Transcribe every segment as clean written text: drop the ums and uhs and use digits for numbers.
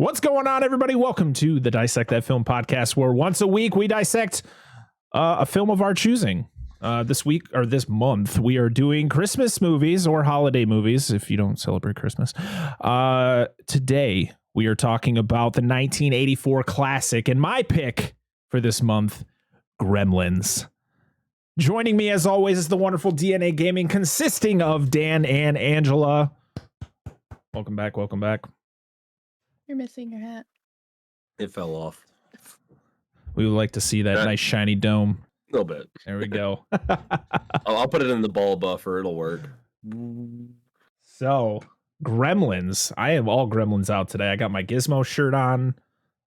What's going on, everybody? Welcome to the Dissect That Film podcast, where once a week we dissect a film of our choosing. This week, or this month, we are doing Christmas movies or holiday movies if you don't celebrate Christmas. Today, we are talking about the 1984 classic, and my pick for this month, Gremlins. Joining me, as always, is the wonderful DNA Gaming, consisting of Dan and Angela. Welcome back. Welcome back. You're missing your hat. It fell off. We would like to see that nice shiny dome. A little bit. There we go. I'll put it in the ball buffer. It'll work. So, Gremlins. I have all Gremlins out today. I got my Gizmo shirt on.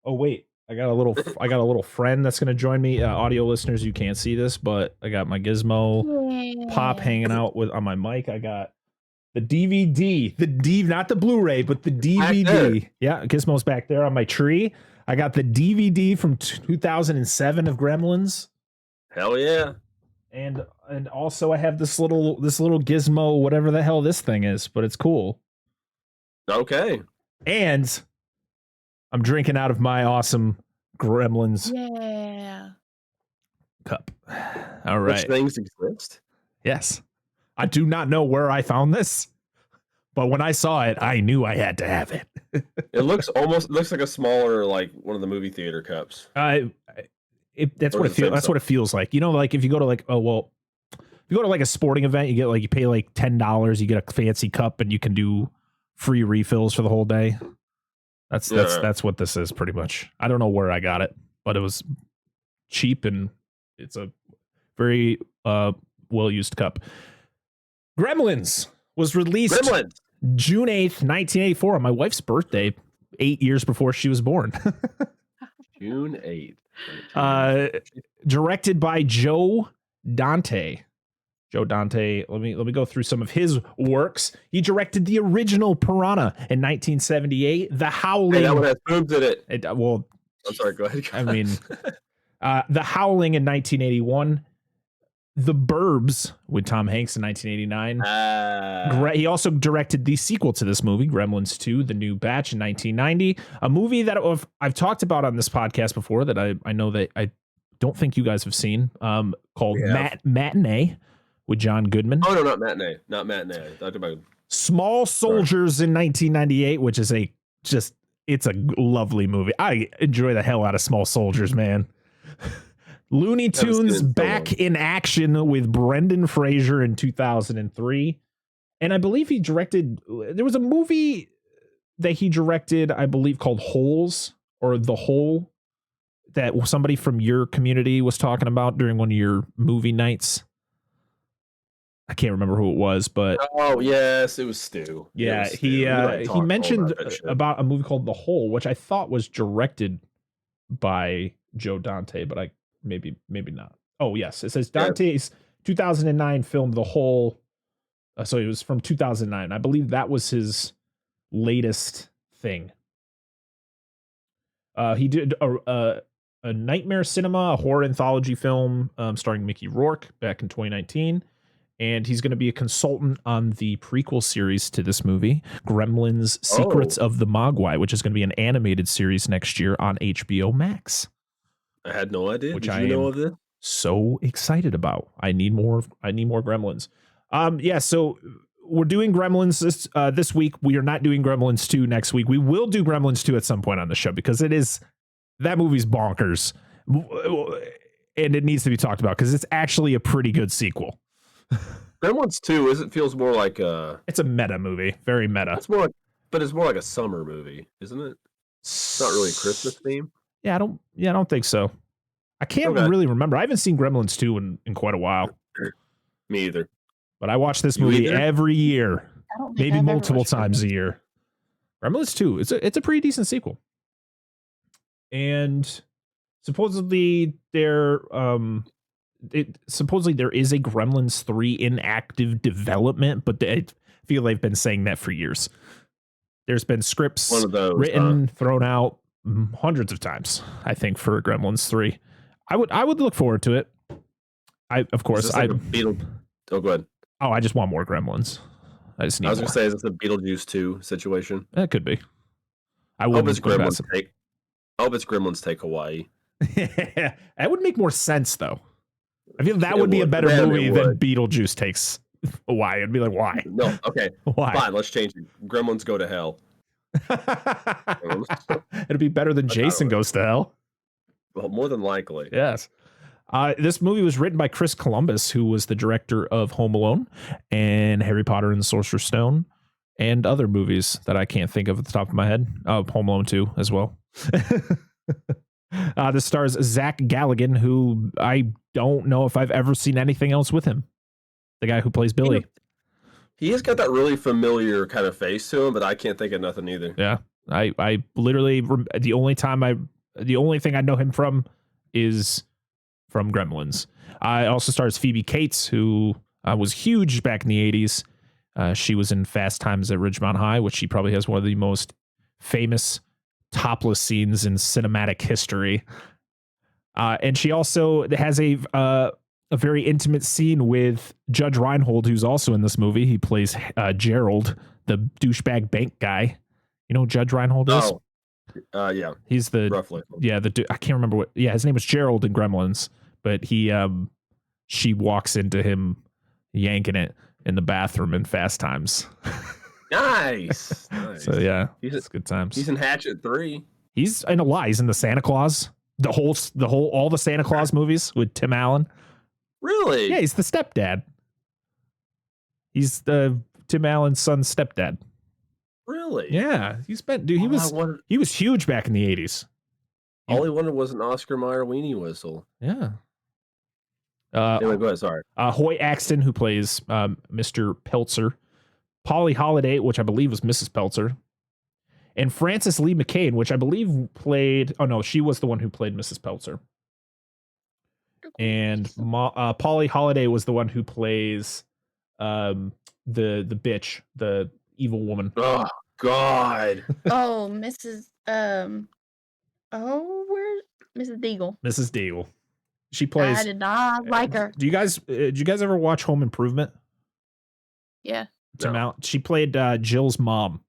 Oh wait, I got a little friend that's gonna join me. Audio listeners, you can't see this, but I got my Gizmo pop hanging out on my mic. I got the DVD, not the Blu-ray, but the DVD. Yeah, Gizmo's back there on my tree. I got the DVD from 2007 of Gremlins. Hell yeah! And also I have this little Gizmo, whatever the hell this thing is, but it's cool. Okay. And I'm drinking out of my awesome Gremlins cup. All right. Which things exist? Yes. I do not know where I found this, but when I saw it, I knew I had to have it. It looks like a smaller, like one of the movie theater cups. That's what it feels. That's what it feels like. You know, like if you go to if you go to like a sporting event, you pay like $10, you get a fancy cup, and you can do free refills for the whole day. That's what this is pretty much. I don't know where I got it, but it was cheap and it's a very well used cup. Gremlins was released June 8th, 1984 on my wife's birthday, 8 years before she was born. June 8th. Directed by Joe Dante. Joe Dante, let me go through some of his works. He directed the original Piranha in 1978, The Howling. Hey, that one has boobs in it. Well, I'm sorry, go ahead. I mean, The Howling in 1981, The Burbs with Tom Hanks in 1989. He also directed the sequel to this movie, Gremlins 2, The New Batch in 1990, a movie that I've talked about on this podcast before that I know that I don't think you guys have seen, called Matinee with John Goodman. Oh, no, not Matinee. Not Matinee. I talked about Small Soldiers in 1998, which is it's a lovely movie. I enjoy the hell out of Small Soldiers, man. Looney Tunes Back in Action with Brendan Fraser in 2003. And I believe there was a movie that he directed, I believe, called Holes or The Hole, that somebody from your community was talking about during one of your movie nights. I can't remember who it was, but oh yes, it was Stu. Yeah, he mentioned about a movie called The Hole, which I thought was directed by Joe Dante, but maybe not. Oh yes, it says Dante's 2009 film The Hole. So it was from 2009. I believe that was his latest thing. He did a Nightmare Cinema, a horror anthology film starring Mickey Rourke back in 2019. And he's going to be a consultant on the prequel series to this movie, Gremlins Secrets of the Mogwai, which is going to be an animated series next year on HBO Max. I had no idea. Which Did you know of this? So excited about. I need more Gremlins. So we're doing Gremlins this week. We are not doing Gremlins 2 next week. We will do Gremlins 2 at some point on the show because that movie's bonkers. And it needs to be talked about because it's actually a pretty good sequel. Gremlins 2 feels more like it's a meta movie, very meta. It's more like a summer movie, isn't it? It's not really a Christmas theme. Yeah, I don't think so. I can't really remember. I haven't seen Gremlins 2 in quite a while. Me either. But I watch this movie every year, maybe multiple times a year. Gremlins 2, it's a pretty decent sequel. And supposedly there is a Gremlins 3 in active development, but I feel they've been saying that for years. There's been scripts written, thrown out hundreds of times, I think, for Gremlins 3. I would look forward to it. Go ahead. Oh, I just want more Gremlins. I was going to say, is this a Beetlejuice 2 situation? That could be. I I hope wouldn't it's put it past Gremlins take Hawaii. him. That would make more sense, though. I feel that It would be a would. better Man, it movie than would. Beetlejuice takes Hawaii. It'd be like, why? No, okay, Why? fine. Let's change it. Gremlins go to hell. It'd be better than Jason Goes to Hell. Well, more than likely. Yes. This movie was written by Chris Columbus, who was the director of Home Alone and Harry Potter and the Sorcerer's Stone and other movies that I can't think of at the top of my head. Home Alone 2 as well. This stars Zach Galligan, who I don't know if I've ever seen anything else with him. The guy who plays Billy. He has got that really familiar kind of face to him, but I can't think of nothing either. Yeah. I literally, the only thing I know him from is from Gremlins. It also stars Phoebe Cates, who was huge back in the 80s. She was in Fast Times at Ridgemont High, which she probably has one of the most famous topless scenes in cinematic history. And she also has a very intimate scene with Judge Reinhold, who's also in this movie. He plays Gerald, the douchebag bank guy. You know who Judge Reinhold is? Yeah. He's the Roughly. Yeah, I can't remember what. Yeah, his name was Gerald in Gremlins, but she walks into him yanking it in the bathroom in Fast Times. Nice. So yeah, it's good times. He's in Hatchet 3. He's in a lot. He's in the Santa Claus, all the Santa Claus movies with Tim Allen. Really? Yeah, he's the stepdad. He's the Tim Allen's son's stepdad. Really? Yeah, he was huge back in the 80s. All he wanted was an Oscar Mayer weenie whistle. Yeah. Anyway, go ahead. Sorry. Hoy Axton, who plays Mr. Peltzer. Polly Holiday, which I believe was Mrs. Peltzer. And Frances Lee McCain, which I believe played... Oh, no, she was the one who played Mrs. Peltzer. And Polly Holiday was the one who plays the bitch, the evil woman. Oh, God. Oh, Mrs. Where's Mrs. Deagle? Mrs. Deagle. She plays... I did not like her. Did you guys ever watch Home Improvement? Yeah. She played Jill's mom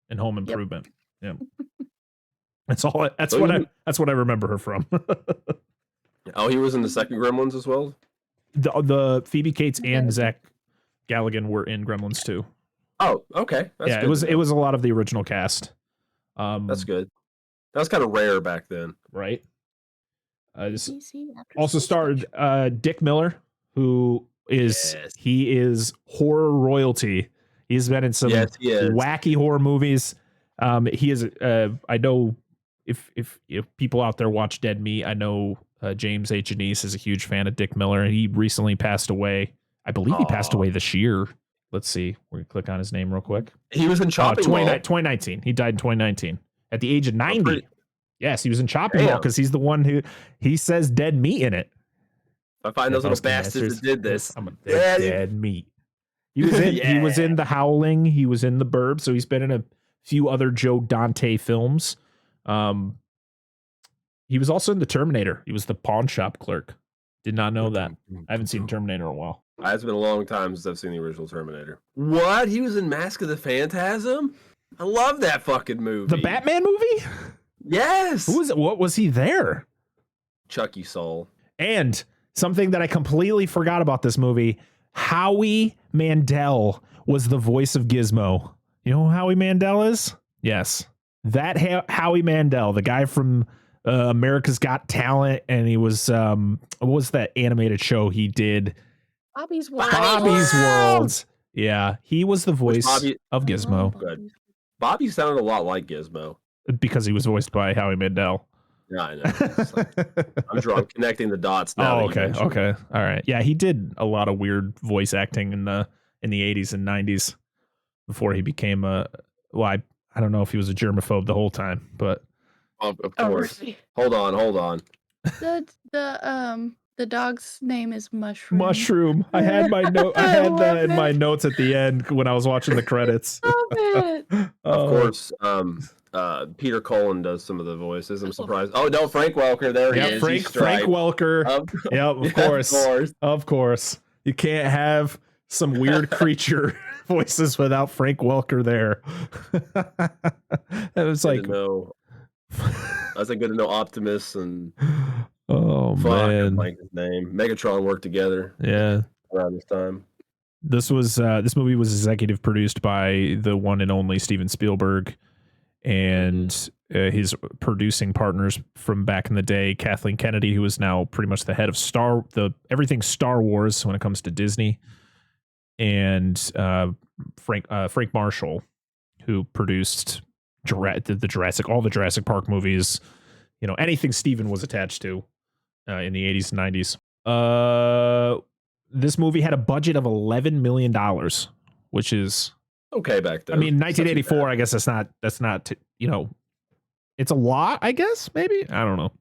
in Home Improvement. Yep. That's what I remember her from. Oh, he was in the second Gremlins as well? The Phoebe Cates and Zach Galligan were in Gremlins too. Oh, okay. That's good. It was a lot of the original cast. That's good. That was kind of rare back then. Right. Also starred Dick Miller, who is he is horror royalty. He's been in some wacky horror movies. He is I know if people out there watch Dead Meat, I know James H. Anise is a huge fan of Dick Miller, and he recently passed away. I believe he passed away this year. Let's see. We're going to click on his name real quick. He was in Chopping Mall. 2019. He died in 2019 at the age of 90. Yes, he was in Chopping Mall because he's the one who he says dead meat in it. I find those little bastards that did this. Dead meat. He was in he was in The Howling, he was in The Burb, so he's been in a few other Joe Dante films. He was also in The Terminator. He was the pawn shop clerk. Did not know that. I haven't seen Terminator in a while. It's been a long time since I've seen the original Terminator. What? He was in Mask of the Phantasm? I love that fucking movie. The Batman movie? Yes. What was he there? Chucky Soul. And something that I completely forgot about this movie, Howie Mandel was the voice of Gizmo. You know who Howie Mandel is? Yes. That Howie Mandel, the guy from America's Got Talent, and he was what was that animated show he did? Bobby's World. Bobby's World. Yeah, he was the voice of Gizmo. Good. Bobby sounded a lot like Gizmo. Because he was voiced by Howie Mandel. Yeah, I know. I'm connecting the dots now. Oh, okay. Okay. All right. Yeah, he did a lot of weird voice acting in the 80s and 90s before he became I don't know if he was a germaphobe the whole time, but of course. Really? Hold on. The dog's name is Mushroom. Mushroom. I had my note. I had that in my notes at the end when I was watching the credits. Stop it. Of course, Peter Cullen does some of the voices. I'm surprised. Oh no, Frank Welker. There he is. Frank Welker. Of course. You can't have some weird creature voices without Frank Welker there. It was like, I was like, good to know Optimus and oh fuck, I man, like his name. Megatron worked together. Yeah. Around this time. This movie was executive produced by the one and only Steven Spielberg, and his producing partners from back in the day, Kathleen Kennedy, who is now pretty much the head of everything Star Wars when it comes to Disney, and Frank Marshall, who produced all the Jurassic Park movies, anything Steven was attached to in the 80s and 90s. This movie had a budget of $11 million, which is okay back then. I mean, 1984, I guess that's not, it's a lot, I guess, maybe. I don't know.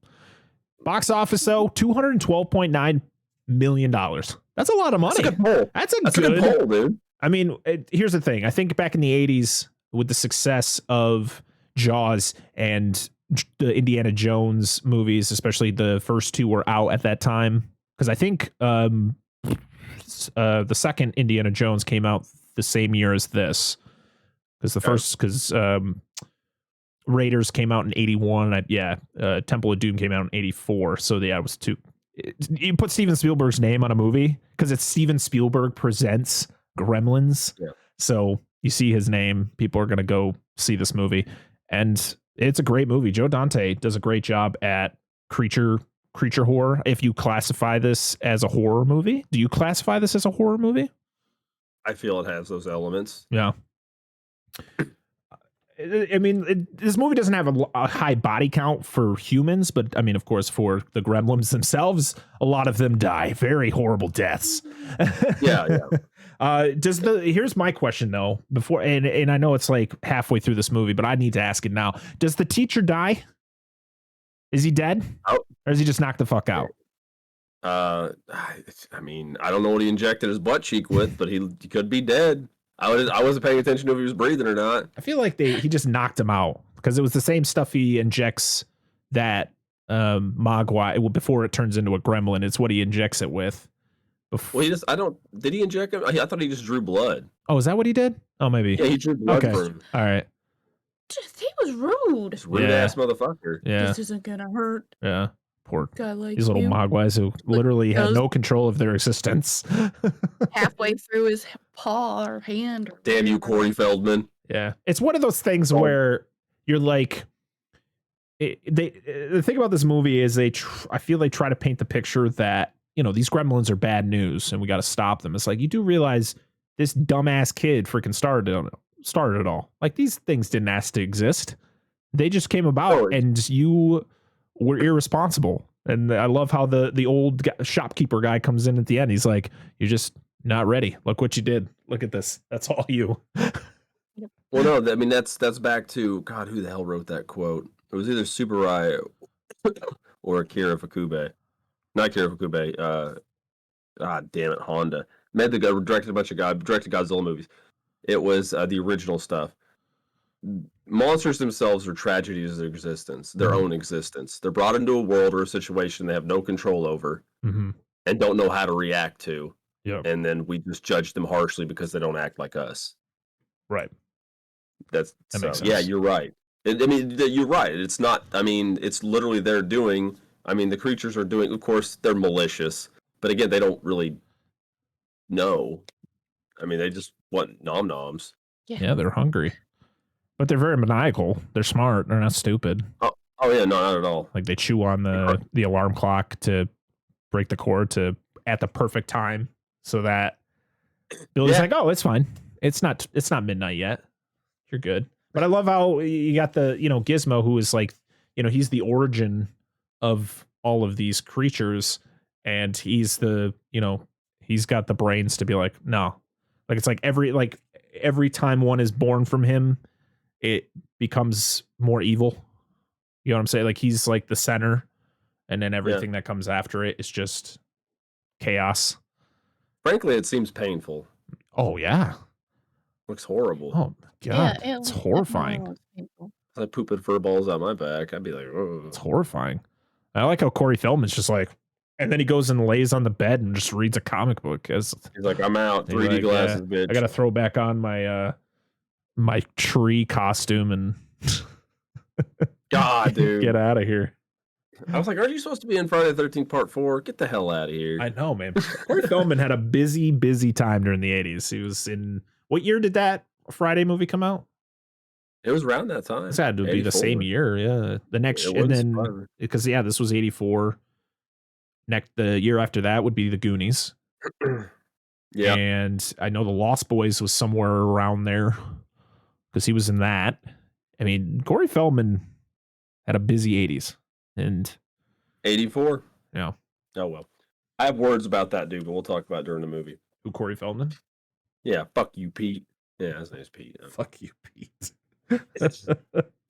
Box office, though, $212.9 million. That's a lot of money. That's a good poll. That's a good poll, dude. I mean, here's the thing. I think back in the 80s, with the success of Jaws and the Indiana Jones movies, especially the first two were out at that time. Because I think the second Indiana Jones came out the same year as this. Because Raiders came out in 81. Temple of Doom came out in 84. So yeah, it was two. You put Steven Spielberg's name on a movie because it's Steven Spielberg presents Gremlins. Yeah. So you see his name, people are going to go see this movie. And it's a great movie. Joe Dante does a great job at creature horror. If you classify this as a horror movie, do you classify this as a horror movie? I feel it has those elements. Yeah. I mean, this movie doesn't have a high body count for humans, but I mean, of course, for the gremlins themselves, a lot of them die very horrible deaths. Yeah. Here's my question though, and I know it's like halfway through this movie, but I need to ask it now. Does the teacher die? Is he dead? Or is he just knocked the fuck out? I mean, I don't know what he injected his butt cheek with, but he could be dead. I wasn't paying attention to if he was breathing or not. I feel like he just knocked him out because it was the same stuff he injects that Mogwai before it turns into a gremlin. It's what he injects it with. Well, did he inject him? I thought he just drew blood. Oh, is that what he did? Oh, maybe. Yeah, he drew blood for him. All right. He was rude. Rude ass motherfucker. Yeah. This isn't gonna hurt. Yeah. Poor guy like these little Mogwais who literally have no control of their existence. Halfway through his paw or hand. Damn you, Corey Feldman. Yeah. It's one of those things where you're like, the thing about this movie is I feel they try to paint the picture that, these gremlins are bad news and we got to stop them. It's like, you do realize this dumbass kid freaking started it all. Like, these things didn't ask to exist. They just came about and you were irresponsible. And I love how the old shopkeeper guy comes in at the end. He's like, you're just not ready. Look what you did. Look at this. That's all you. Well, no, I mean, that's back to, God, who the hell wrote that quote? It was either Tsuburaya or Akira Fukube. Not Akira Fukube. Damn it, Honda. Directed Godzilla movies. It was the original stuff. Monsters themselves are tragedies of their existence, their own existence. They're brought into a world or a situation they have no control over and don't know how to react to. Yep. And then we just judge them harshly because they don't act like us. Right. That makes sense. Yeah, you're right. You're right. It's not, it's literally they're doing, the creatures are doing, of course, they're malicious. But again, they don't really know. They just want nom-noms. Yeah, they're hungry. But they're very maniacal. They're smart. They're not stupid. Oh yeah, no, not at all. Like, they chew on the alarm clock to break the cord at the perfect time so that Billy's like, oh, it's fine. It's not midnight yet. You're good. But I love how you got the, Gizmo, who is like, he's the origin of all of these creatures, and he's he's got the brains to be like, no. Like, it's like every time one is born from him, it becomes more evil. You know what I'm saying? Like, he's like the center, and then everything that comes after it is just chaos. Frankly, it seems painful. Oh yeah. Looks horrible. Oh god. Yeah, it's horrifying. If I pooped fur balls out my back, I'd be like, oh. It's horrifying. I like how Corey Feldman's just like, And then he goes and lays on the bed and just reads a comic book. He's like, I'm out. 3D glasses, bitch. I got to throw back on my my tree costume and God, dude. Get out of here. I was like, aren't you supposed to be in Friday the 13th Part 4? Get the hell out of here. I know, man. Corey Feldman had a busy time during the 80s. He was in... What year did that Friday movie come out? It was around that time. It had to be the same year, yeah. The next... And then... Because, yeah, this was 84. The year after that would be the Goonies. Yeah. And I know the Lost Boys was somewhere around there because he was in that. I mean, Corey Feldman had a busy 80s. And 84. Yeah. Oh well. I have words about that dude, but we'll talk about it during the movie. Who, Corey Feldman? Yeah, fuck you, Pete. Yeah, his name's Pete. Fuck you, Pete.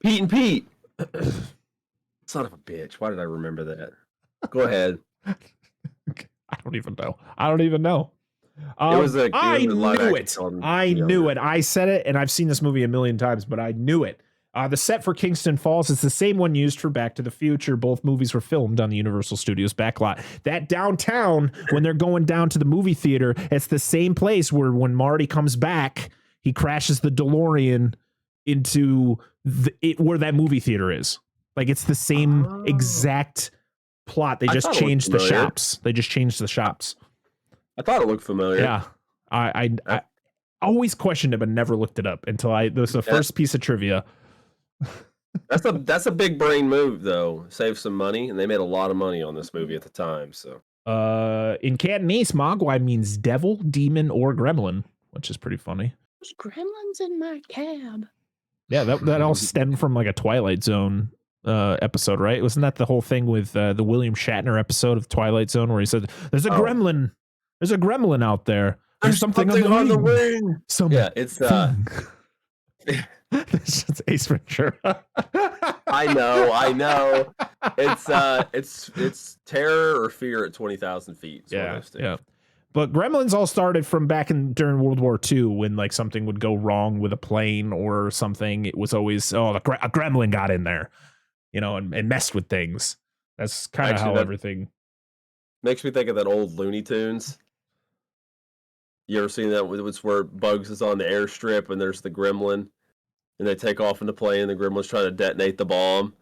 Pete and Pete. Son of a bitch. Why did I remember that? Go ahead. I don't even know. I knew it. I knew it. I said it, and I've seen this movie a million times, but I knew it. The set for Kingston Falls is the same one used for Back to the Future. Both movies were filmed on the Universal Studios backlot. That downtown, when they're going down to the movie theater, it's the same place where when Marty comes back, he crashes the DeLorean into where that movie theater is. Like, it's the same exact plot. They just changed the shops. They just changed the shops. I thought it looked familiar. Yeah. I always questioned it, but never looked it up until this was the first piece of trivia. That's a big brain move, though. Save some money, and they made a lot of money on this movie at the time. So, in Cantonese, Mogwai means devil, demon, or gremlin, which is pretty funny. There's gremlins in my cab. Yeah, that all stemmed from like a Twilight Zone episode, right? Wasn't that the whole thing with the William Shatner episode of Twilight Zone where he said, "There's a gremlin. There's a gremlin out there. There's something on the wing." Yeah, it's It's Ace Ventura. I know. It's terror or fear at 20,000 feet. Yeah. But Gremlins all started from back during World War II when like something would go wrong with a plane or something. It was always a gremlin got in there, and messed with things. That's kind of how everything makes me think of that old Looney Tunes. You ever seen that? It's where Bugs is on the airstrip and there's the gremlin. And they take off in the plane, and the gremlin's trying to detonate the bomb.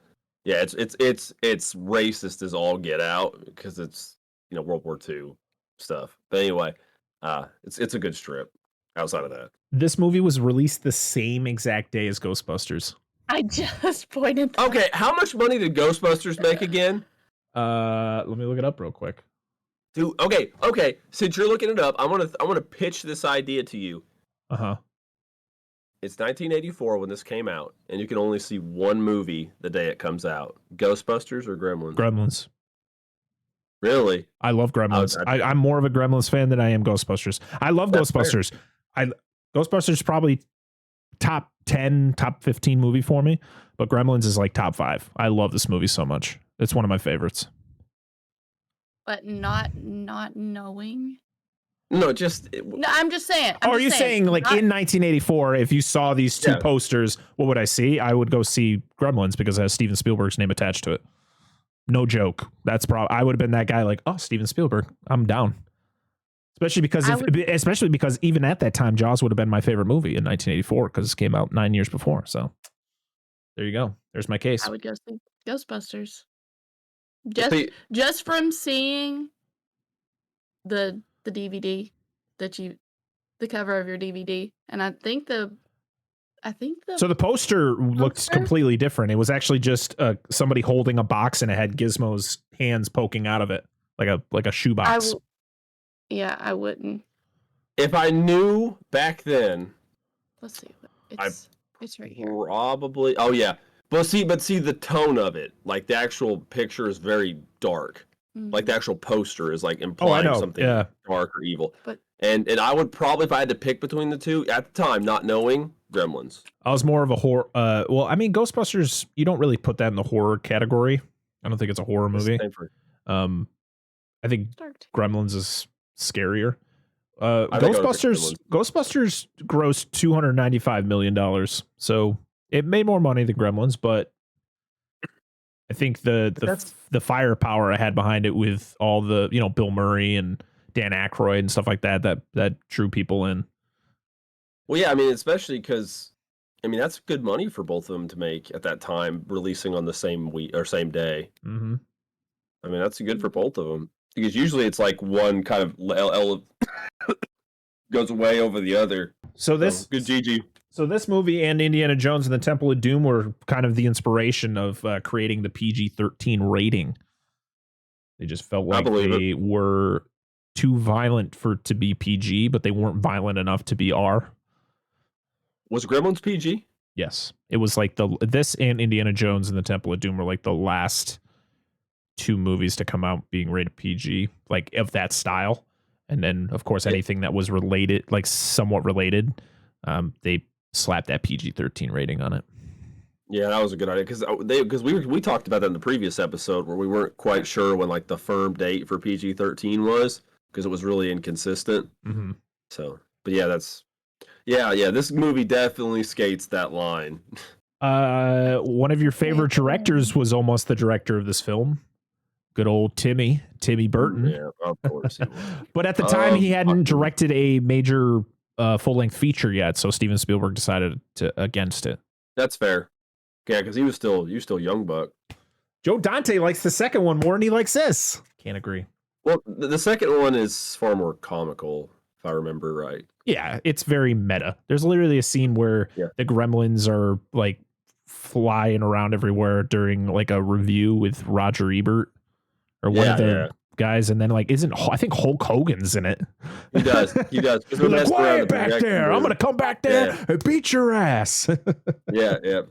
Yeah, it's racist as all get out because it's World War II stuff. But anyway, it's a good strip. Outside of that, this movie was released the same exact day as Ghostbusters. I just pointed. Okay, how much money did Ghostbusters make again? Let me look it up real quick. Dude, okay. Since you're looking it up, I want to pitch this idea to you. It's 1984 when this came out, and you can only see one movie the day it comes out. Ghostbusters or Gremlins? Gremlins. Really? I love Gremlins. I'm more of a Gremlins fan than I am Ghostbusters. I love Ghostbusters. Ghostbusters is probably top 10, top 15 movie for me, but Gremlins is like top 5. I love this movie so much. It's one of my favorites. But not knowing. No, I'm just saying. Are you saying like in 1984, if you saw these two posters, what would I see? I would go see Gremlins because it has Steven Spielberg's name attached to it. No joke. That's I would have been that guy like, oh, Steven Spielberg, I'm down. Especially because even at that time, Jaws would have been my favorite movie in 1984 because it came out 9 years before. So there you go. There's my case. I would go see Ghostbusters. Just from seeing the DVD the cover of your DVD, and I think the so the poster looked completely different. It was actually just somebody holding a box and it had Gizmo's hands poking out of it like a shoebox. I wouldn't. If I knew back then, let's see. It's right here. Probably. Oh yeah. But see the tone of it. Like the actual picture is very dark. Mm-hmm. Like the actual poster is like implying something dark or evil. But and I would probably, if I had to pick between the two at the time, not knowing, Gremlins. I was more of a horror. Well, I mean, Ghostbusters, you don't really put that in the horror category. I don't think it's a horror movie. I think Gremlins is scarier. Ghostbusters grossed $295 million, so it made more money than Gremlins, but I think the firepower I had behind it with all the, Bill Murray and Dan Aykroyd and stuff like that drew people in. Well, yeah, I mean, especially because, that's good money for both of them to make at that time, releasing on the same week or same day. Mm-hmm. That's good for both of them because usually it's like one kind of goes away over the other. So this good GG. So this movie and Indiana Jones and the Temple of Doom were kind of the inspiration of creating the PG-13 rating. They just felt like they were too violent to be PG, but they weren't violent enough to be R. Was Gremlins PG? Yes. It was like this and Indiana Jones and the Temple of Doom were like the last two movies to come out being rated PG, like of that style. And then, of course, anything that was related, like somewhat related, they slapped that PG-13 rating on it. Yeah, that was a good idea because we talked about that in the previous episode where we weren't quite sure when like the firm date for PG-13 was because it was really inconsistent. Mm-hmm. So, but yeah, this movie definitely skates that line. One of your favorite directors was almost the director of this film. Good old Timmy Burton. Yeah, of course he was. But at the time, he hadn't directed a major full-length feature yet, so Steven Spielberg decided against it. That's fair. Yeah, because he was still young buck. Joe Dante likes the second one more than he likes this. Can't agree. Well, the second one is far more comical, if I remember right. Yeah, it's very meta. There's literally a scene where the Gremlins are like flying around everywhere during like a review with Roger Ebert or one of the guys, and then like I think Hulk Hogan's in it. He does. He's like, quiet back there. I'm gonna come back there and beat your ass. Yeah.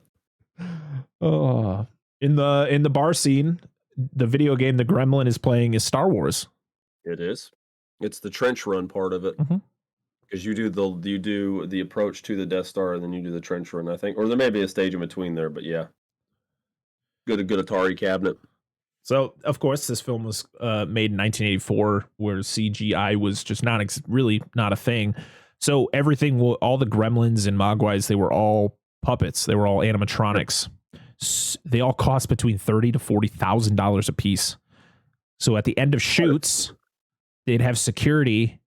Oh, in the bar scene, the video game the Gremlin is playing is Star Wars. It is. It's the trench run part of it. Because you do the approach to the Death Star and then you do the trench run, I think, or there may be a stage in between there, but yeah, good Atari cabinet. So of course this film was made in 1984, where CGI was just really not a thing. So all the Gremlins and Mogwais, they were all puppets. They were all animatronics. They all cost between $30,000 to $40,000 a piece. So at the end of shoots, they'd have security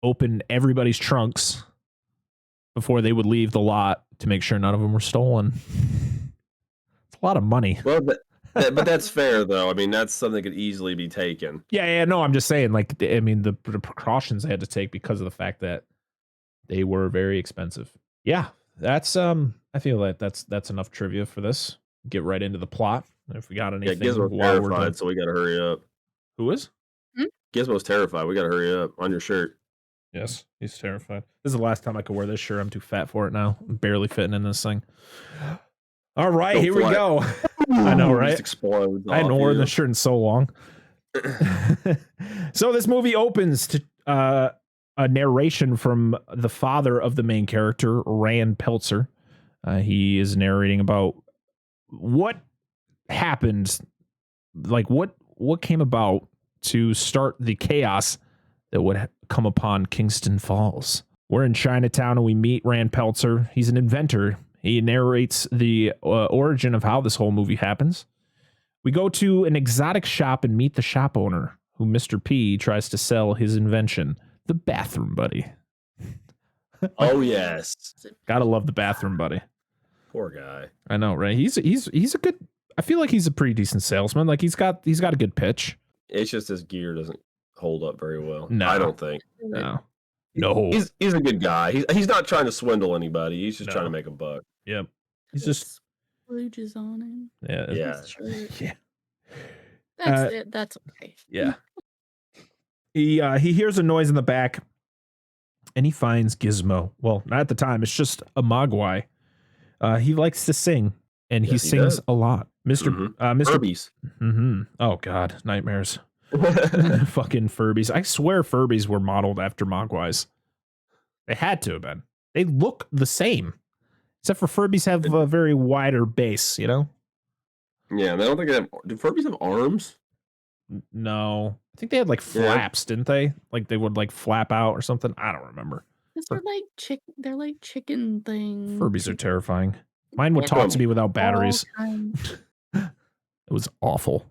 open everybody's trunks before they would leave the lot to make sure none of them were stolen. It's a lot of money. Well, but that's fair, though. That's something that could easily be taken. Yeah. No, I'm just saying, the precautions they had to take because of the fact that they were very expensive. Yeah, that's I feel like that's enough trivia for this. Get right into the plot. If we got anything, Gizmo's terrified, so we got to hurry up. Who is? Gizmo's terrified. We got to hurry up on your shirt. Yes, he's terrified. This is the last time I could wear this shirt. I'm too fat for it now. I'm barely fitting in this thing. All right, here we go. I know, right? Just explodes. I hadn't worn this shirt in so long. So this movie opens to a narration from the father of the main character, Rand Peltzer. He is narrating about what happened, like what came about to start the chaos that would come upon Kingston Falls. We're in Chinatown and we meet Rand Peltzer. He's an inventor. He narrates the origin of how this whole movie happens. We go to an exotic shop and meet the shop owner, who Mr. P tries to sell his invention, the bathroom buddy. Oh, yes. Gotta love the bathroom buddy. Poor guy. I know, right? He's a good, I feel like he's a pretty decent salesman. Like he's got a good pitch. It's just his gear doesn't hold up very well. No. I don't think. No. He's a good guy. He's not trying to swindle anybody. He's just trying to make a buck. Yep. He's just splooges on him. Yeah. Yeah. That's okay. Yeah. He hears a noise in the back and he finds Gizmo. Well, not at the time. It's just a Mogwai. He likes to sing and he sings a lot. Mr. Furbies. Mm-hmm. Oh God, nightmares. Fucking Furbies. I swear Furbies were modeled after Mogwais. They had to have been. They look the same. Except for Furbies have a very wider base, you know? Yeah, I don't think they have... Do Furbies have arms? No. I think they had like flaps, didn't they? Like they would like flap out or something. I don't remember. They're like chicken things. Furbies are terrifying. Mine would talk to me without batteries. It was awful.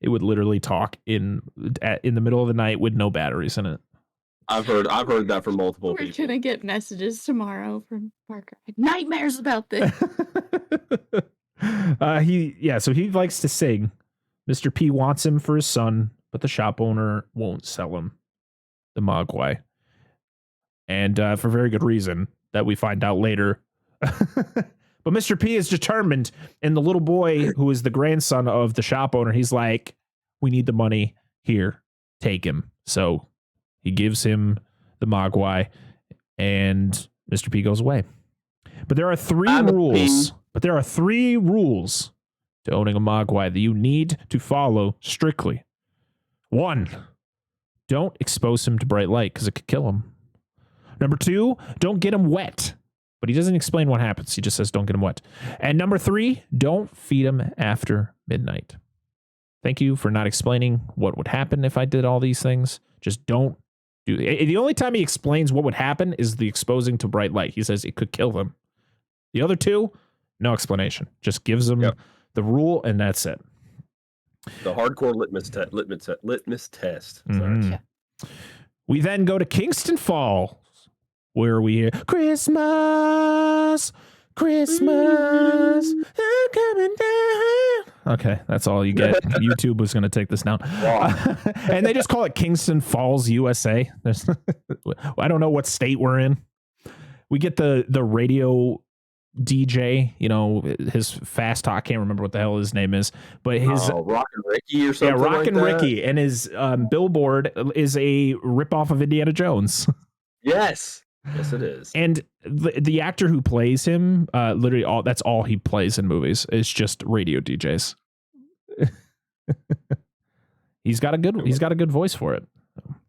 It would literally talk in the middle of the night with no batteries in it. I've heard that from multiple people. We're gonna get messages tomorrow from Parker. Nightmares about this. So he likes to sing. Mr. P wants him for his son, but the shop owner won't sell him the Mogwai. And for very good reason that we find out later. But Mr. P is determined, and the little boy who is the grandson of the shop owner, he's like, we need the money. Here, take him. So he gives him the Mogwai, and Mr. P goes away. But there are three rules. But there are 3 rules to owning a Mogwai that you need to follow strictly. 1, don't expose him to bright light because it could kill him. Number 2, don't get him wet. But he doesn't explain what happens. He just says don't get him wet. And number 3, don't feed him after midnight. Thank you for not explaining what would happen if I did all these things. Just don't do it. The only time he explains what would happen is the exposing to bright light. He says it could kill him. The other 2, no explanation. Just gives them the rule, and that's it. The hardcore litmus test. Sorry. Mm-hmm. We then go to Kingston Falls, where we hear Christmas, I'm coming down. Okay, that's all you get. YouTube was going to take this down. And they just call it Kingston Falls, USA. I don't know what state we're in. We get the radio DJ, his fast talk. I can't remember what the hell his name is, but his Rockin' Ricky or something. Yeah, Rockin' Ricky, and his billboard is a ripoff of Indiana Jones. Yes, it is. And the actor who plays him, literally that's all he plays in movies. Is just radio DJs. He's got a good voice for it.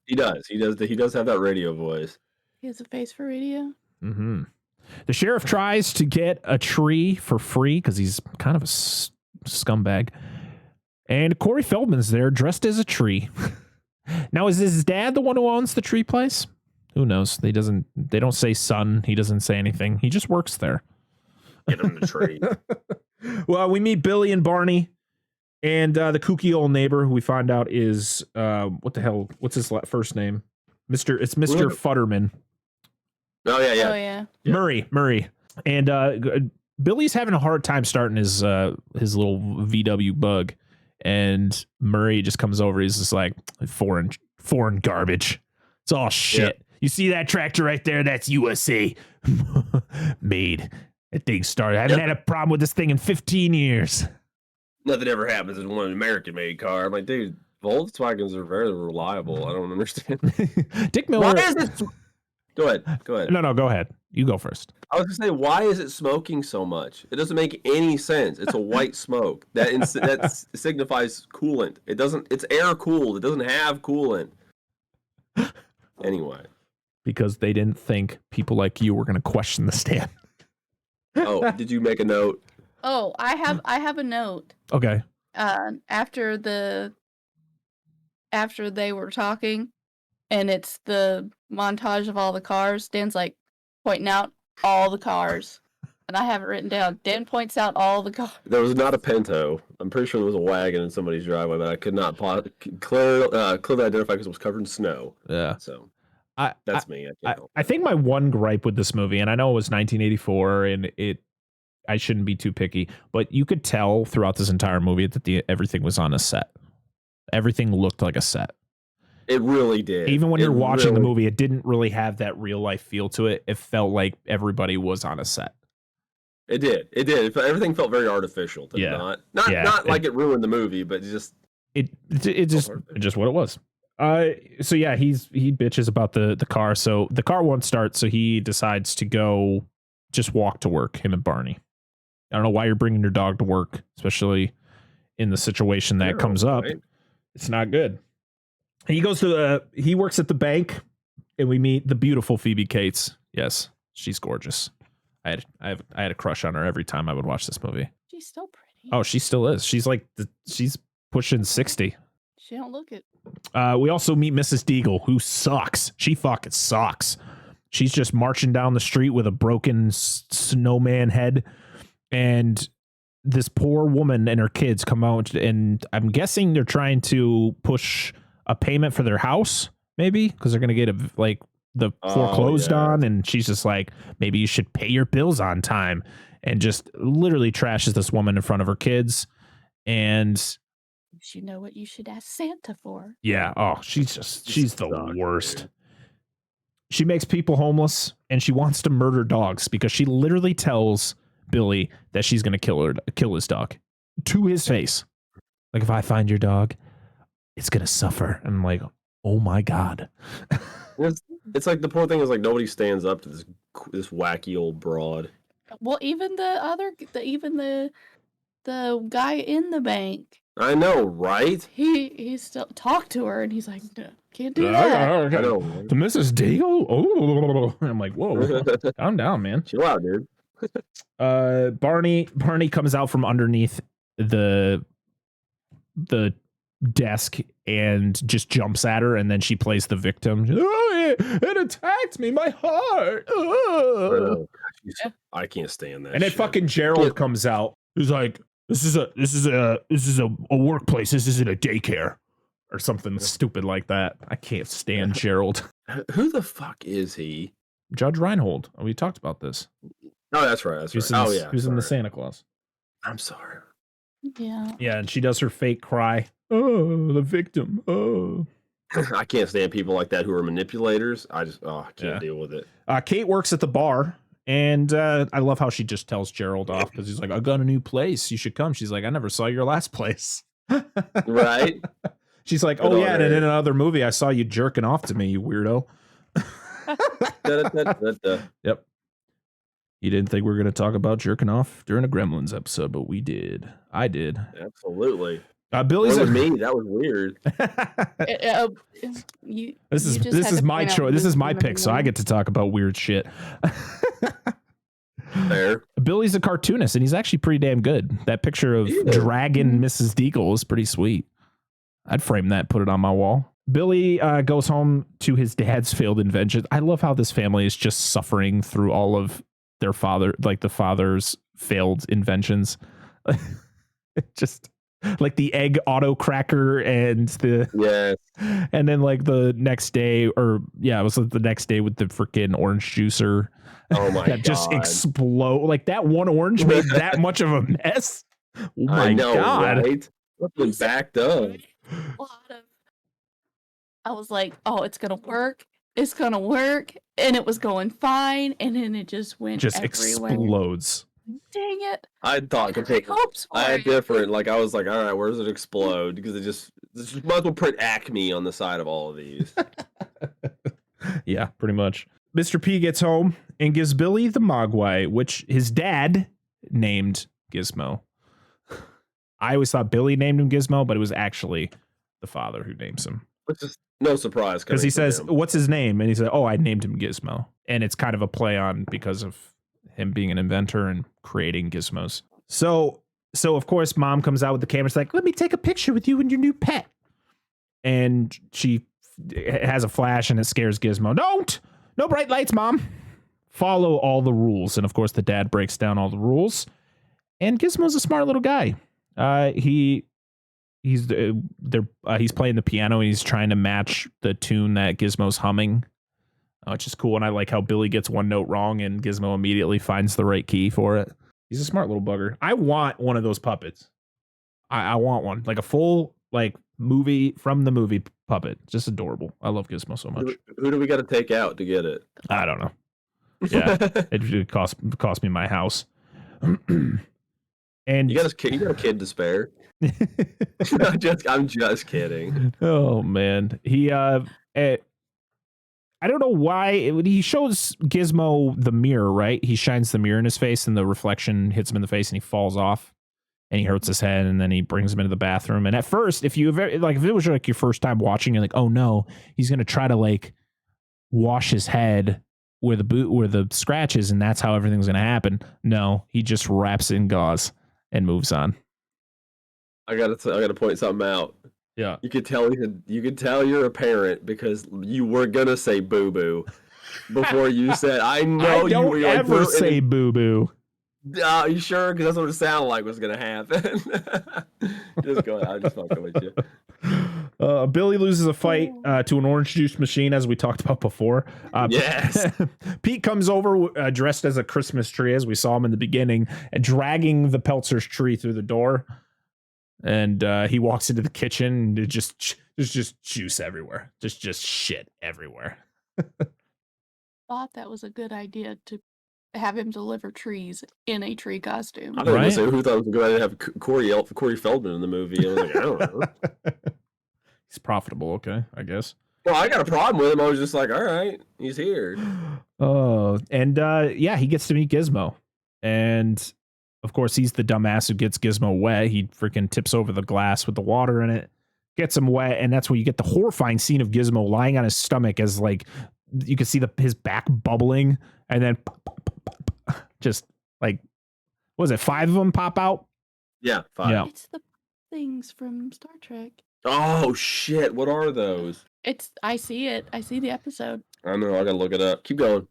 He does have that radio voice. He has a face for radio. Mm-hmm. The sheriff tries to get a tree for free because he's kind of a scumbag. And Corey Feldman's there dressed as a tree. Now, is his dad the one who owns the tree place? Who knows? They don't say son. He doesn't say anything. He just works there. Get him the tree. Well, we meet Billy and Barney and the kooky old neighbor who we find out is, what the hell? What's his first name? Mr. Futterman. Oh yeah. Oh yeah. Murray. And Billy's having a hard time starting his little VW bug, and Murray just comes over. He's just like, foreign garbage. It's all shit. Yeah. You see that tractor right there? That's USA made. That thing started. I haven't had a problem with this thing in 15 years. Nothing ever happens in one American-made car. I'm like, dude, Volkswagens are very reliable. I don't understand. Dick Miller. Why is it? Go ahead. No, go ahead. You go first. I was going to say, why is it smoking so much? It doesn't make any sense. It's a white smoke. That signifies coolant. It's air cooled. It doesn't have coolant. Anyway. Because they didn't think people like you were going to question the stand. Oh, did you make a note? Oh, I have a note. Okay. After they were talking, and it's the montage of all the cars, Dan's like pointing out all the cars. And I have it written down. Dan points out all the cars. There was not a Pinto. I'm pretty sure there was a wagon in somebody's driveway, but I could not clearly identify because it was covered in snow. Yeah. So that's me. I think my one gripe with this movie, and I know it was 1984, and I shouldn't be too picky, but you could tell throughout this entire movie that everything was on a set. Everything looked like a set. It really did. Even when you're watching the movie, it didn't really have that real life feel to it. It felt like everybody was on a set. It did. Everything felt very artificial. Not like it ruined the movie, but just just what it was. So yeah, he bitches about the car. So the car won't start. So he decides to go just walk to work. Him and Barney. I don't know why you're bringing your dog to work, especially in the situation that comes up. Right? It's not good. He goes to he works at the bank, and we meet the beautiful Phoebe Cates. Yes, she's gorgeous. I had a crush on her every time I would watch this movie. She's still pretty. Oh, she still is. She's like she's pushing 60. She don't look it. We also meet Mrs. Deagle, who sucks. She fucking sucks. She's just marching down the street with a broken snowman head, and this poor woman and her kids come out, and I'm guessing they're trying to push a payment for their house, maybe because they're gonna get the foreclosed on, and she's just like, maybe you should pay your bills on time, and just literally trashes this woman in front of her kids. And you know what you should ask Santa for. Yeah. Oh, she's the worst. Dude. She makes people homeless, and she wants to murder dogs because she literally tells Billy that she's going to kill his dog to his face. Like, if I find your dog, it's going to suffer. And I'm like, oh my God. It's like the poor thing is like nobody stands up to this wacky old broad. Well, even the guy in the bank. I know, right? He still talked to her, and he's like, no, can't do that. I know. To Mrs. Deagle? Oh, I'm like, whoa, calm down, man. Chill out, dude. Barney comes out from underneath the desk and just jumps at her, and then she plays the victim. Oh, it attacked me, my heart. Oh. I can't stand that. And then fucking Gerald comes out. He's like, This is a workplace. This isn't a daycare or something stupid like that. I can't stand Gerald. Who the fuck is he? Judge Reinhold. We talked about this. Oh, that's right. Who's in the Santa Claus? I'm sorry. Yeah. Yeah, and she does her fake cry. Oh, the victim. Oh. I can't stand people like that who are manipulators. I can't deal with it. Kate works at the bar. And I love how she just tells Gerald off because he's like, I got a new place. You should come. She's like, I never saw your last place. Right? She's like, oh, yeah. And in another movie, I saw you jerking off to me, you weirdo. Yep. You didn't think we were going to talk about jerking off during a Gremlins episode, but we did. I did. Absolutely. Billy's me. That was weird. This is my choice. This is my pick, so I get to talk about weird shit. Fair. Billy's a cartoonist, and he's actually pretty damn good. That picture of Dragon Mrs. Deagle is pretty sweet. I'd frame that, put it on my wall. Billy goes home to his dad's failed inventions. I love how this family is just suffering through all of their the father's failed inventions. Just like the egg auto cracker and and then like the next day, it was like the next day with the freaking orange juicer. Oh my that God. Just explode. Like that one orange made that much of a mess. Oh my God. Right? Something backed up. I was like, oh, it's gonna work. It's gonna work. And it was going fine, and then it just went everywhere. Explodes. Dang it. I thought I had different. Like I was like, all right, where does it explode? Because it just might as well print Acme on the side of all of these. Yeah, pretty much. Mr. P gets home and gives Billy the Mogwai, which his dad named Gizmo. I always thought Billy named him Gizmo, but it was actually the father who names him. Which is no surprise. Because he says, what's his name? And he said, oh, I named him Gizmo. And it's kind of a play on because of him being an inventor and creating gizmos. So of course, mom comes out with the camera. She's like, let me take a picture with you and your new pet. And she has a flash and it scares Gizmo. No bright lights, mom. Follow all the rules. And of course, the dad breaks down all the rules. And Gizmo's a smart little guy. He's playing the piano and he's trying to match the tune that Gizmo's humming, which is cool. And I like how Billy gets one note wrong and Gizmo immediately finds the right key for it. He's a smart little bugger. I want one of those puppets. I want one, like a full movie from the movie puppet. Just adorable. I love Gizmo so much. Who do we got to take out to get it? I don't know. Yeah, it cost me my house. And you got a kid to spare. I'm just kidding. Oh man, I don't know why he shows Gizmo the mirror, right? He shines the mirror in his face and the reflection hits him in the face and he falls off and he hurts his head and then he brings him into the bathroom. And at first, if it was like your first time watching, you're like, oh no, he's going to try to wash his head where the scratch is and that's how everything's going to happen. No, he just wraps it in gauze and moves on. I gotta point something out. Yeah, you could tell you're a parent because you were gonna say boo boo before you said. I know I don't you ever say boo boo. Are you sure? Because that's what it sounded like was going to happen. Just go ahead. I'm just fucking with you. Billy loses a fight to an orange juice machine, as we talked about before. Yes. Pete comes over dressed as a Christmas tree, as we saw him in the beginning, and dragging the Peltzer's tree through the door. And he walks into the kitchen, and there's just juice everywhere. Just shit everywhere. Thought that was a good idea to have him deliver trees in a tree costume. I don't know who thought it was a good idea to have Corey Feldman in the movie. I was like, I don't know. He's profitable, okay, I guess. Well, I got a problem with him. I was just like, all right, he's here. Oh, and yeah, he gets to meet Gizmo. And of course, he's the dumbass who gets Gizmo wet. He freaking tips over the glass with the water in it, gets him wet, and that's where you get the horrifying scene of Gizmo lying on his stomach as, like, you can see his back bubbling, and then just, like, what was it, 5 of them pop out? Yeah, 5. Yeah. It's the things from Star Trek. Oh, shit. What are those? I see it. I see the episode. I know. I got to look it up. Keep going.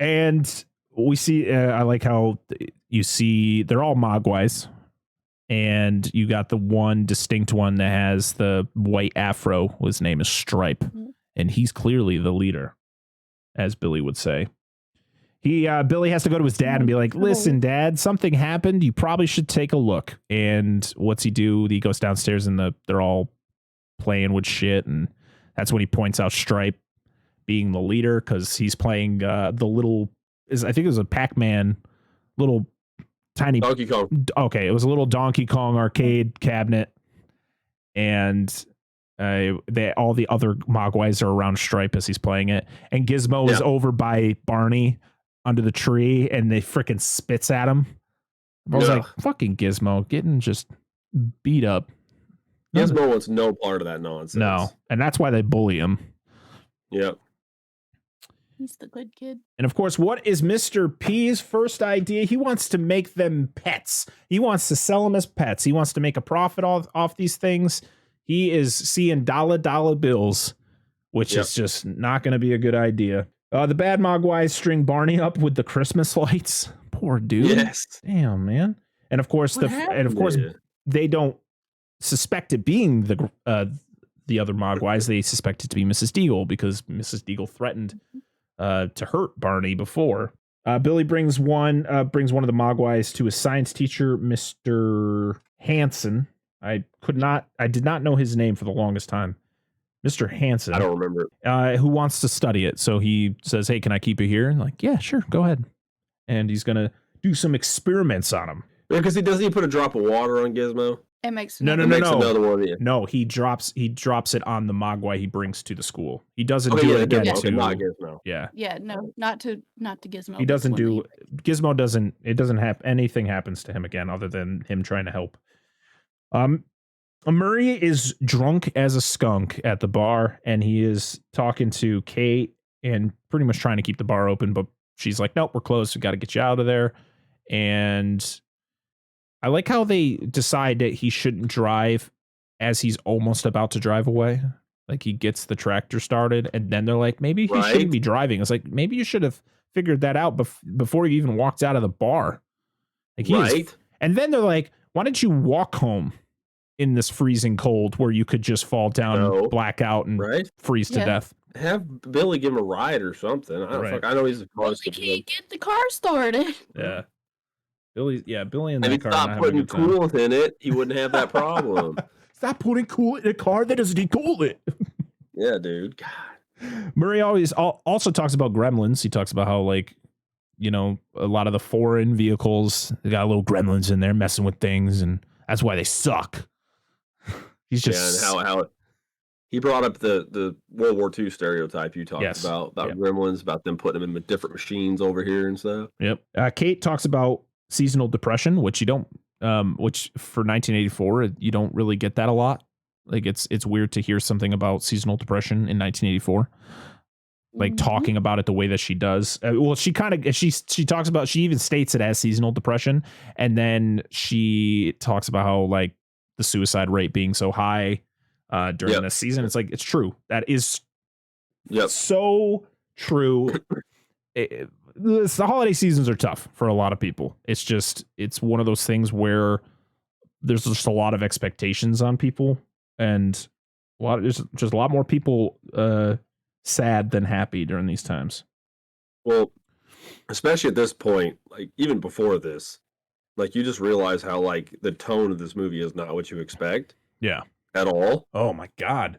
And we see, I like how you see they're all Mogwais, and you got the one distinct one that has the white afro. His name is Stripe, and he's clearly the leader, as Billy would say. Billy has to go to his dad and be like, listen, Dad, something happened. You probably should take a look. And what's he do? He goes downstairs, and they're all playing with shit, and that's when he points out Stripe being the leader, because he's playing the little, I think it was a Pac-Man little tiny Donkey Kong. Okay, it was a little Donkey Kong arcade cabinet, and all the other Mogwais are around Stripe as he's playing it, and Gizmo is over by Barney under the tree, and they freaking spits at him. I was like, fucking Gizmo getting just beat up. Gizmo wants no part of that nonsense. No, and that's why they bully him. Yep. He's the good kid. And of course, what is Mr. P's first idea? He wants to make them pets. He wants to sell them as pets. He wants to make a profit off these things. He is seeing dollar bills, which is just not going to be a good idea. The bad Mogwais string Barney up with the Christmas lights. Poor dude. Yes. Damn, man. And of course, they don't suspect it being the other Mogwais. They suspect it to be Mrs. Deagle, because Mrs. Deagle threatened to hurt Barney before. Billy brings one of the Mogwais to his science teacher, Mr. Hansen. I did not know his name for the longest time. Mr. Hansen. I don't remember it. Who wants to study it. So he says, hey, can I keep it here? And like, yeah, sure, go ahead. And he's going to do some experiments on him. Yeah, because he put a drop of water on Gizmo. It makes no. Another one, yeah. No, he drops it on the Mogwai he brings to the school. He doesn't do it again to not Gizmo. Yeah. Yeah, no, not to Gizmo. He doesn't do Gizmo doesn't it doesn't have anything happens to him again other than him trying to help. Murray is drunk as a skunk at the bar, and he is talking to Kate and pretty much trying to keep the bar open, but she's like, nope, we're closed. We got to get you out of there. And I like how they decide that he shouldn't drive as he's almost about to drive away. Like, he gets the tractor started, and then they're like, maybe he shouldn't be driving. It's like, maybe you should have figured that out before you even walked out of the bar. Like, and then they're like, why don't you walk home in this freezing cold where you could just fall down, black out, and freeze to death? Have Billy give him a ride or something. I know he's a car. We can't get the car started. Yeah. Billy in that car. Stop putting coolant in it, he wouldn't have that problem. Stop putting coolant in a car that doesn't need coolant. Yeah, dude. God. Murray always also talks about gremlins. He talks about how, like, you know, a lot of the foreign vehicles, they got little gremlins in there messing with things, and that's why they suck. He's just and how he brought up the World War II stereotype you talked about gremlins, about them putting them in different machines over here and stuff. Yep. Kate talks about seasonal depression, which you don't, which for 1984, you don't really get that a lot. Like, it's weird to hear something about seasonal depression in 1984. Like, talking about it the way that she does. Well, she talks about, she even states it as seasonal depression. And then she talks about how, like, the suicide rate being so high during this season. It's like, it's true. That is so true. the holiday seasons are tough for a lot of people. It's one of those things where there's just a lot of expectations on people, and there's just a lot more people sad than happy during these times. Well, especially at this point, like even before this, like you just realize how like the tone of this movie is not what you expect. Yeah. At all. Oh my God.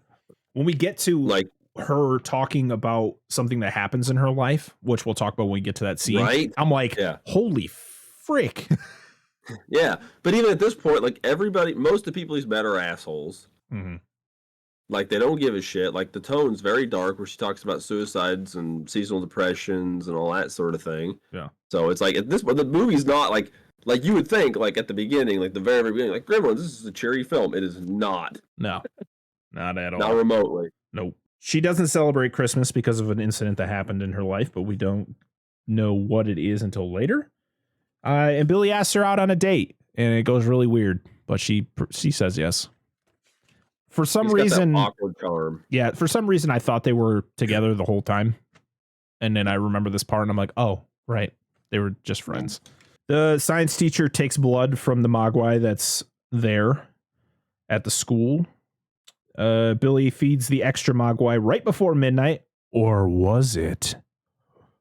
When we get to like her talking about something that happens in her life, which we'll talk about when we get to that scene, right? I'm like, holy frick. Yeah. But even at this point, like most of the people he's met are assholes. Mm-hmm. Like they don't give a shit. Like the tone's very dark where she talks about suicides and seasonal depressions and all that sort of thing. Yeah. So it's like at this point, the movie's not like you would think, like at the beginning, like the very, very beginning, like Gremlins, this is a cheery film. It is not. No, not at all. Not remotely. Nope. She doesn't celebrate Christmas because of an incident that happened in her life, but we don't know what it is until later. And Billy asks her out on a date, and it goes really weird, but she says yes. For some reason, got that awkward charm. Yeah, for some reason, I thought they were together the whole time, and then I remember this part, and I'm like, oh, right, they were just friends. The science teacher takes blood from the Mogwai that's there at the school. Billy feeds the extra Mogwai right before midnight, or was it?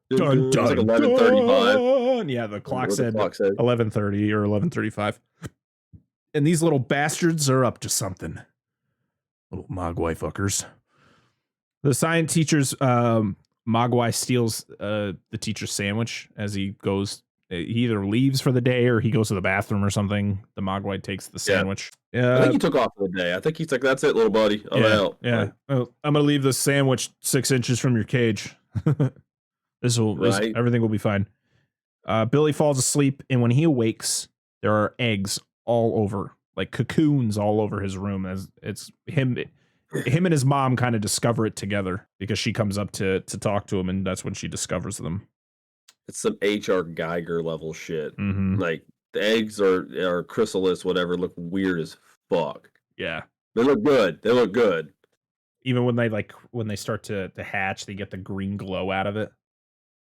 Dun, dun, like 11:35. Yeah, the clock said 11:30 or 11:35. And these little bastards are up to something. Little Mogwai fuckers. The science teacher's Mogwai steals the teacher's sandwich as he goes. He either leaves for the day or he goes to the bathroom or something. The Mogwai takes the sandwich. I think he took off for the day. I think he's like, that's it, little buddy. I'm out. Yeah. Like, I'm going to leave this sandwich 6 inches from your cage. Everything will be fine. Billy falls asleep, and when he awakes, there are eggs all over, like cocoons all over his room. As it's him and his mom kind of discover it together because she comes up to talk to him, and that's when she discovers them. It's some H.R. Geiger level shit. Mm-hmm. Like the eggs are chrysalis, whatever, look weird as fuck. Yeah, they look good. Even when they start to hatch, they get the green glow out of it.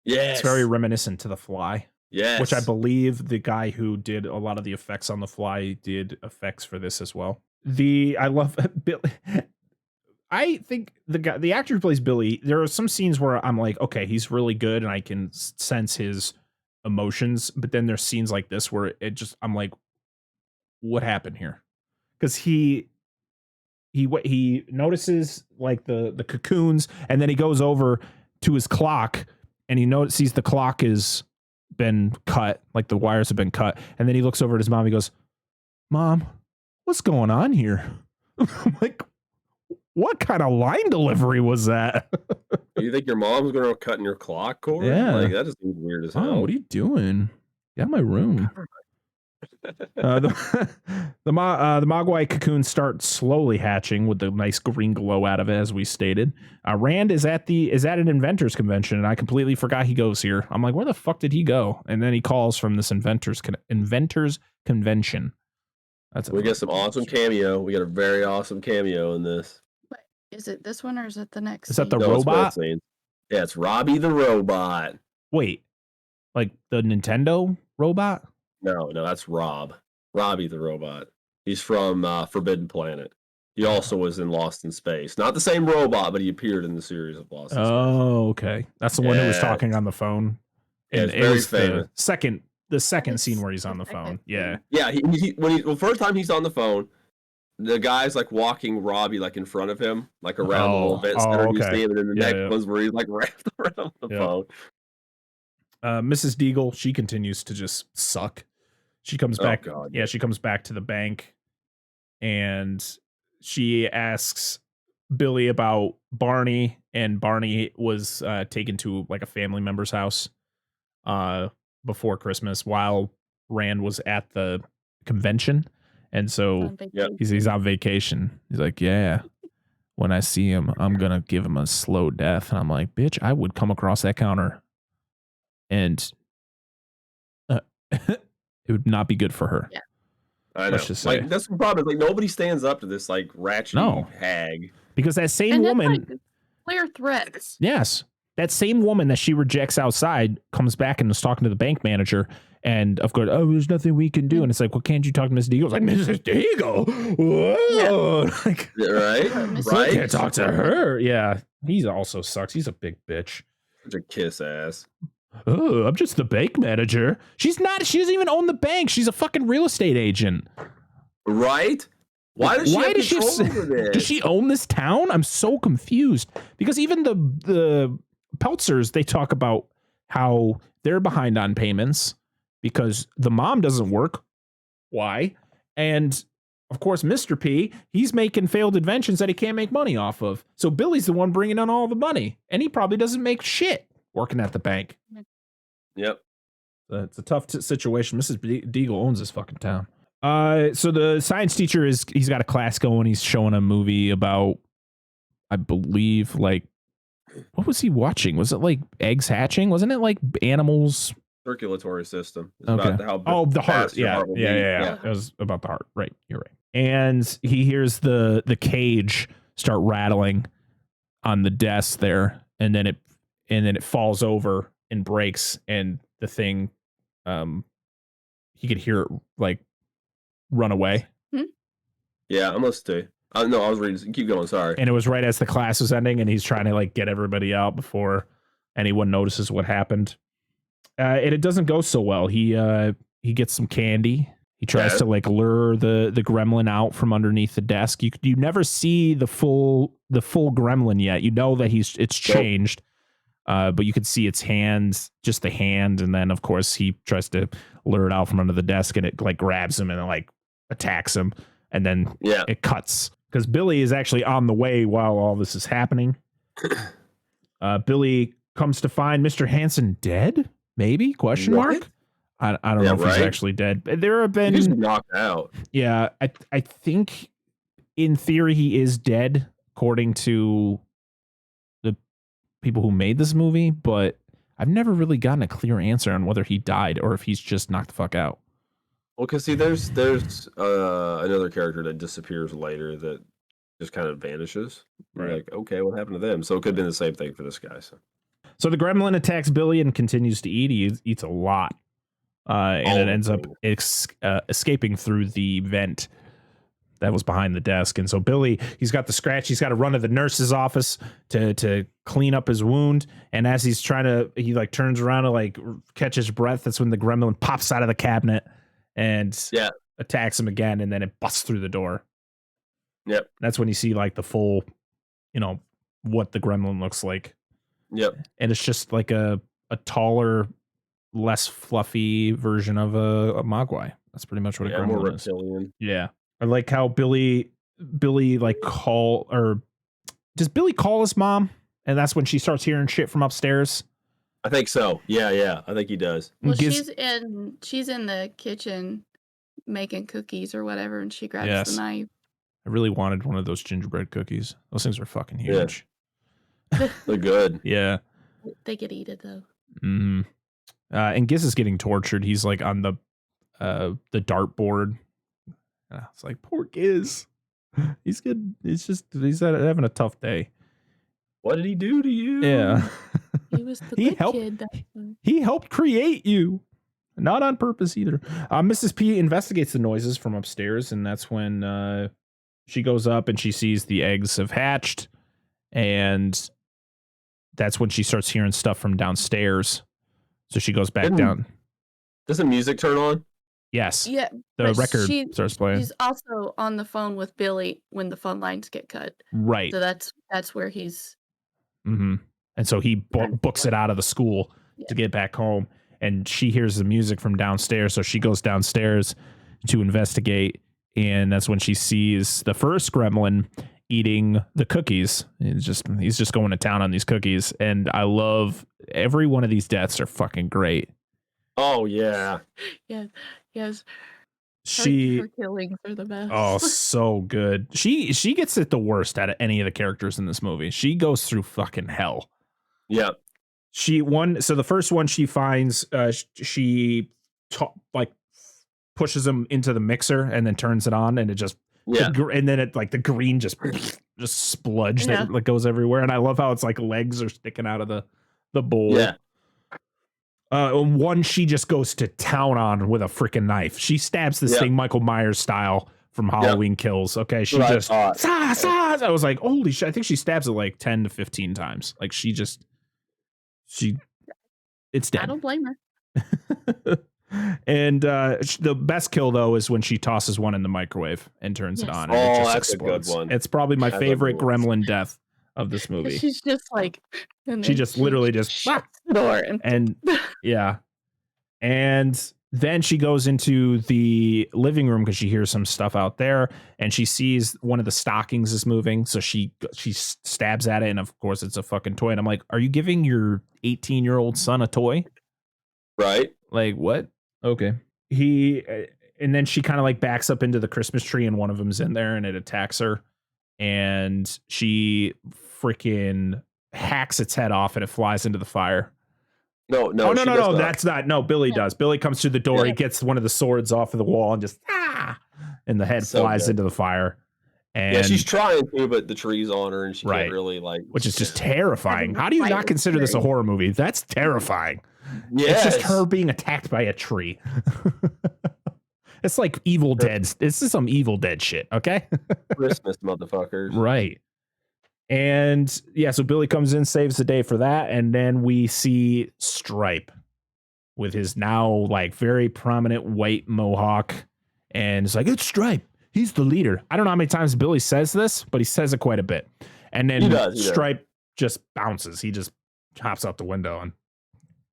Yes, it's very reminiscent to The Fly. Yes, which I believe the guy who did a lot of the effects on The Fly did effects for this as well. I love Billy. I think the actor who plays Billy, there are some scenes where I'm like, okay, he's really good and I can sense his emotions. But then there's scenes like this where I'm like, what happened here? Because he notices like the cocoons, and then he goes over to his clock and he sees the clock is been cut, like the wires have been cut. And then he looks over at his mom. He goes, Mom, what's going on here? I'm like, what kind of line delivery was that? You think your mom's going to cut in your clock cord? Yeah. Like, that is weird as hell. Oh, what are you doing? Get out of my room. The Mogwai cocoons start slowly hatching with the nice green glow out of it, as we stated. Rand is at an inventors convention, and I completely forgot he goes here. I'm like, where the fuck did he go? And then he calls from this inventors convention. We get some awesome cameo. We got a very awesome cameo in this. Is it this one or is it the next? Is that the robot? Yeah, it's Robbie the robot. Wait, like the Nintendo robot? No, that's Robbie the robot. He's from Forbidden Planet. He also was in Lost in Space. Not the same robot, but he appeared in the series of Lost in Space. Oh, okay. That's the one who was talking on the phone. Yeah, it's very famous. The second scene where he's on the phone. Yeah. Yeah, first time he's on the phone, the guy's like walking Robbie like in front of him, like around the little event center. You see him, and then the next one's where he's like wrapped around the phone. Mrs. Deagle, she continues to just suck. She comes back. She comes back to the bank, and she asks Billy about Barney, and Barney was taken to like a family member's house before Christmas while Rand was at the convention. And so he's on vacation. He's like, yeah, when I see him, I'm going to give him a slow death. And I'm like, bitch, I would come across that counter and it would not be good for her. Yeah. I know. Like, that's the problem. Like, nobody stands up to this, like, ratchet hag. Because that same woman. Like, clear threats. Yes. that same woman that she rejects outside comes back and is talking to the bank manager. And of course, there's nothing we can do. And it's like, well, can't you talk to Miss Deagle? It's like, Mrs. Deagle? Whoa. Yeah. Like, right? I can't talk to her. Yeah. He also sucks. He's a big bitch. Such a kiss ass. Oh, I'm just the bank manager. She's not. She doesn't even own the bank. She's a fucking real estate agent. Right? Why does she does she own this town? I'm so confused. Because even the Peltzers, they talk about how they're behind on payments because the mom doesn't work. Why? And of course, Mr. P, he's making failed inventions that he can't make money off of. So Billy's the one bringing in all the money, and he probably doesn't make shit working at the bank. Yep. It's a tough situation. Mrs. Deagle owns this fucking town. So the science teacher he's got a class going. He's showing a movie about, I believe, like, what was he watching? Was it like eggs hatching? Wasn't it like animals? Circulatory system. It's okay. about how the heart. Yeah. It was about the heart. Right. You're right. And he hears the cage start rattling on the desk there, and then it falls over and breaks, and the thing, he could hear it like run away. Yeah, I must say. No, I was reading. Keep going. Sorry. And it was right as the class was ending, and he's trying to like get everybody out before anyone notices what happened. And it doesn't go so well. He gets some candy. He tries to like lure the gremlin out from underneath the desk. You never see the full gremlin yet. You know that it's changed. But you could see its hands, just the hand, and then of course he tries to lure it out from under the desk, and it like grabs him and it, like attacks him, and then it cuts because Billy is actually on the way while all this is happening. Billy comes to find Mr. Hansen dead. Maybe ? I don't know if he's actually dead. There have been he's knocked out. Yeah, I think in theory he is dead according to people who made this movie, but I've never really gotten a clear answer on whether he died or if he's just knocked the fuck out. Well, because see, there's another character that disappears later that just kind of vanishes. Right. Like, okay, what happened to them? So it could have been the same thing for this guy. So the gremlin attacks Billy and continues to eat. He eats a lot, and it ends up escaping through the vent that was behind the desk. And so Billy, he's got the scratch. He's got to run to the nurse's office to clean up his wound. And as he's he like turns around to like catch his breath. That's when the gremlin pops out of the cabinet and attacks him again. And then it busts through the door. Yep. That's when you see like the full, what the gremlin looks like. Yep. And it's just like a taller, less fluffy version of a Mogwai. That's pretty much what a gremlin more is. reptilian. Yeah. I like how Billy like does Billy call his mom? And that's when she starts hearing shit from upstairs. I think so. Yeah. I think he does. Well, she's in the kitchen making cookies or whatever, and she grabs the knife. I really wanted one of those gingerbread cookies. Those things are fucking huge. Yeah. They're good. Yeah. They get eaten though. Mm-hmm. And Giz is getting tortured. He's like on the dartboard. It's like, poor Giz. He's good. He's having a tough day. What did he do to you? Yeah. He was the good kid. He helped create you. Not on purpose either. Mrs. P investigates the noises from upstairs, and that's when she goes up and she sees the eggs have hatched, and that's when she starts hearing stuff from downstairs. So she goes back down. Does the music turn on? Yes. Yeah. The record starts playing. She's also on the phone with Billy when the phone lines get cut. Right. So that's where he's. Mm-hmm. And so he books it out of the school to get back home. And she hears the music from downstairs. So she goes downstairs to investigate. And that's when she sees the first gremlin eating the cookies. He's just going to town on these cookies. And I love every one of these deaths are fucking great. Oh, yeah. Yeah. Yes. Her killings are the best. Oh, so good. She gets it the worst out of any of the characters in this movie. She goes through fucking hell. Yeah. So the first one she finds, she pushes him into the mixer and then turns it on, and it just and then it like the green just spludge that like goes everywhere. And I love how it's like legs are sticking out of the the bowl. Yeah. One she just goes to town on with a freaking knife. She stabs this thing Michael Myers style from Halloween Kills. Okay, she just I was like, holy shit! I think she stabs it like 10 to 15 times. Like it's dead. I don't blame her. And the best kill though is when she tosses one in the microwave and turns it on. And it just that's explodes. a good one. It's probably my favorite Gremlin death of this movie. She's just like, she just literally just shuts the door and yeah. And then she goes into the living room because she hears some stuff out there, and she sees one of the stockings is moving. So she stabs at it, and of course it's a fucking toy. And I'm like, are you giving your 18-year-old son a toy? Right? Like what? Okay. And then she kind of like backs up into the Christmas tree, and one of them's in there, and it attacks her, and she freaking hacks its head off, and it flies into the fire. No. No. That's not. No, Billy does. Billy comes through the door. He gets one of the swords off of the wall and just and the head flies into the fire. And she's trying to, but the tree's on her, and she can't really which is just terrifying. How do you not consider this a horror movie? That's terrifying. Yes. It's just her being attacked by a tree. It's like Evil Dead. This is some Evil Dead shit. Okay. Christmas motherfuckers. Right. And so Billy comes in, saves the day for that, and then we see Stripe with his now like very prominent white mohawk, and it's like, it's Stripe. He's the leader. I don't know how many times Billy says this, but he says it quite a bit. And then he Stripe just bounces. He just hops out the window and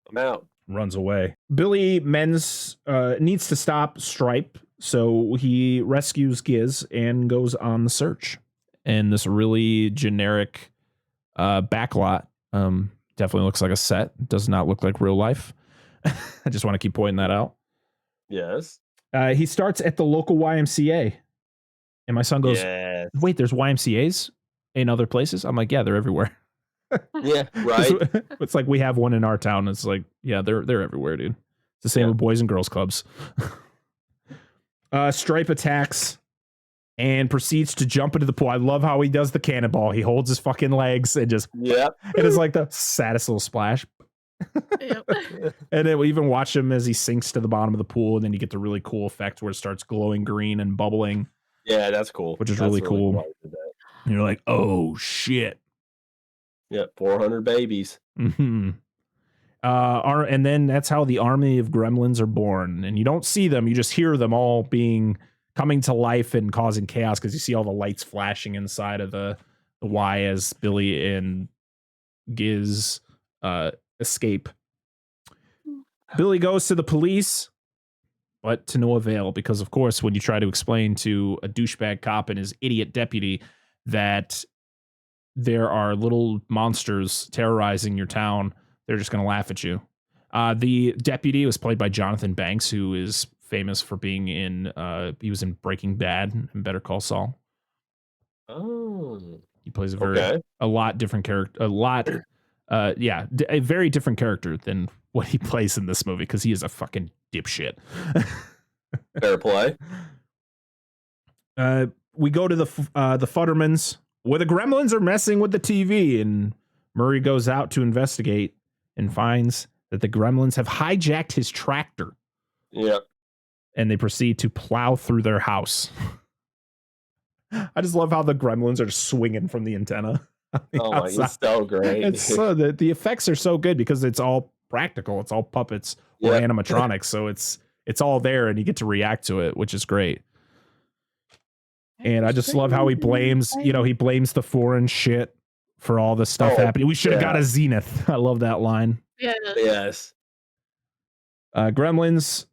I'm out. Runs away. Billy needs to stop Stripe, so he rescues Giz and goes on the search. And this really generic backlot definitely looks like a set. Does not look like real life. I just want to keep pointing that out. Yes. He starts at the local YMCA. And my son goes, wait, there's YMCAs in other places? I'm like, yeah, they're everywhere. Yeah, right. It's like we have one in our town. It's like, yeah, they're everywhere, dude. It's the same with Boys and Girls Clubs. Stripe attacks and proceeds to jump into the pool. I love how he does the cannonball. He holds his fucking legs and just it is like the saddest little splash. And then we even watch him as he sinks to the bottom of the pool, and then you get the really cool effect where it starts glowing green and bubbling. Yeah, that's cool. Which is really cool. And you're like, oh shit. Yeah, 400 babies. Mm-hmm. And then that's how the army of gremlins are born. And you don't see them, you just hear them all coming to life and causing chaos because you see all the lights flashing inside of the Y as Billy and Giz escape. Billy goes to the police, but to no avail, because of course when you try to explain to a douchebag cop and his idiot deputy that there are little monsters terrorizing your town, they're just going to laugh at you. The deputy was played by Jonathan Banks, who is famous for being he was in Breaking Bad and Better Call Saul. Oh. He plays a lot different character, a very different character than what he plays in this movie, because he is a fucking dipshit. Fair play. We go to the Futtermans, where the gremlins are messing with the TV, and Murray goes out to investigate and finds that the gremlins have hijacked his tractor. Yeah. And they proceed to plow through their house. I just love how the gremlins are swinging from the antenna. It's so great. It's the effects are so good because it's all practical. It's all puppets or animatronics. So it's all there and you get to react to it, which is great. And I just love how he blames the foreign shit for all this stuff happening. We should have got a Zenith. I love that line. Yeah. Yes. Gremlins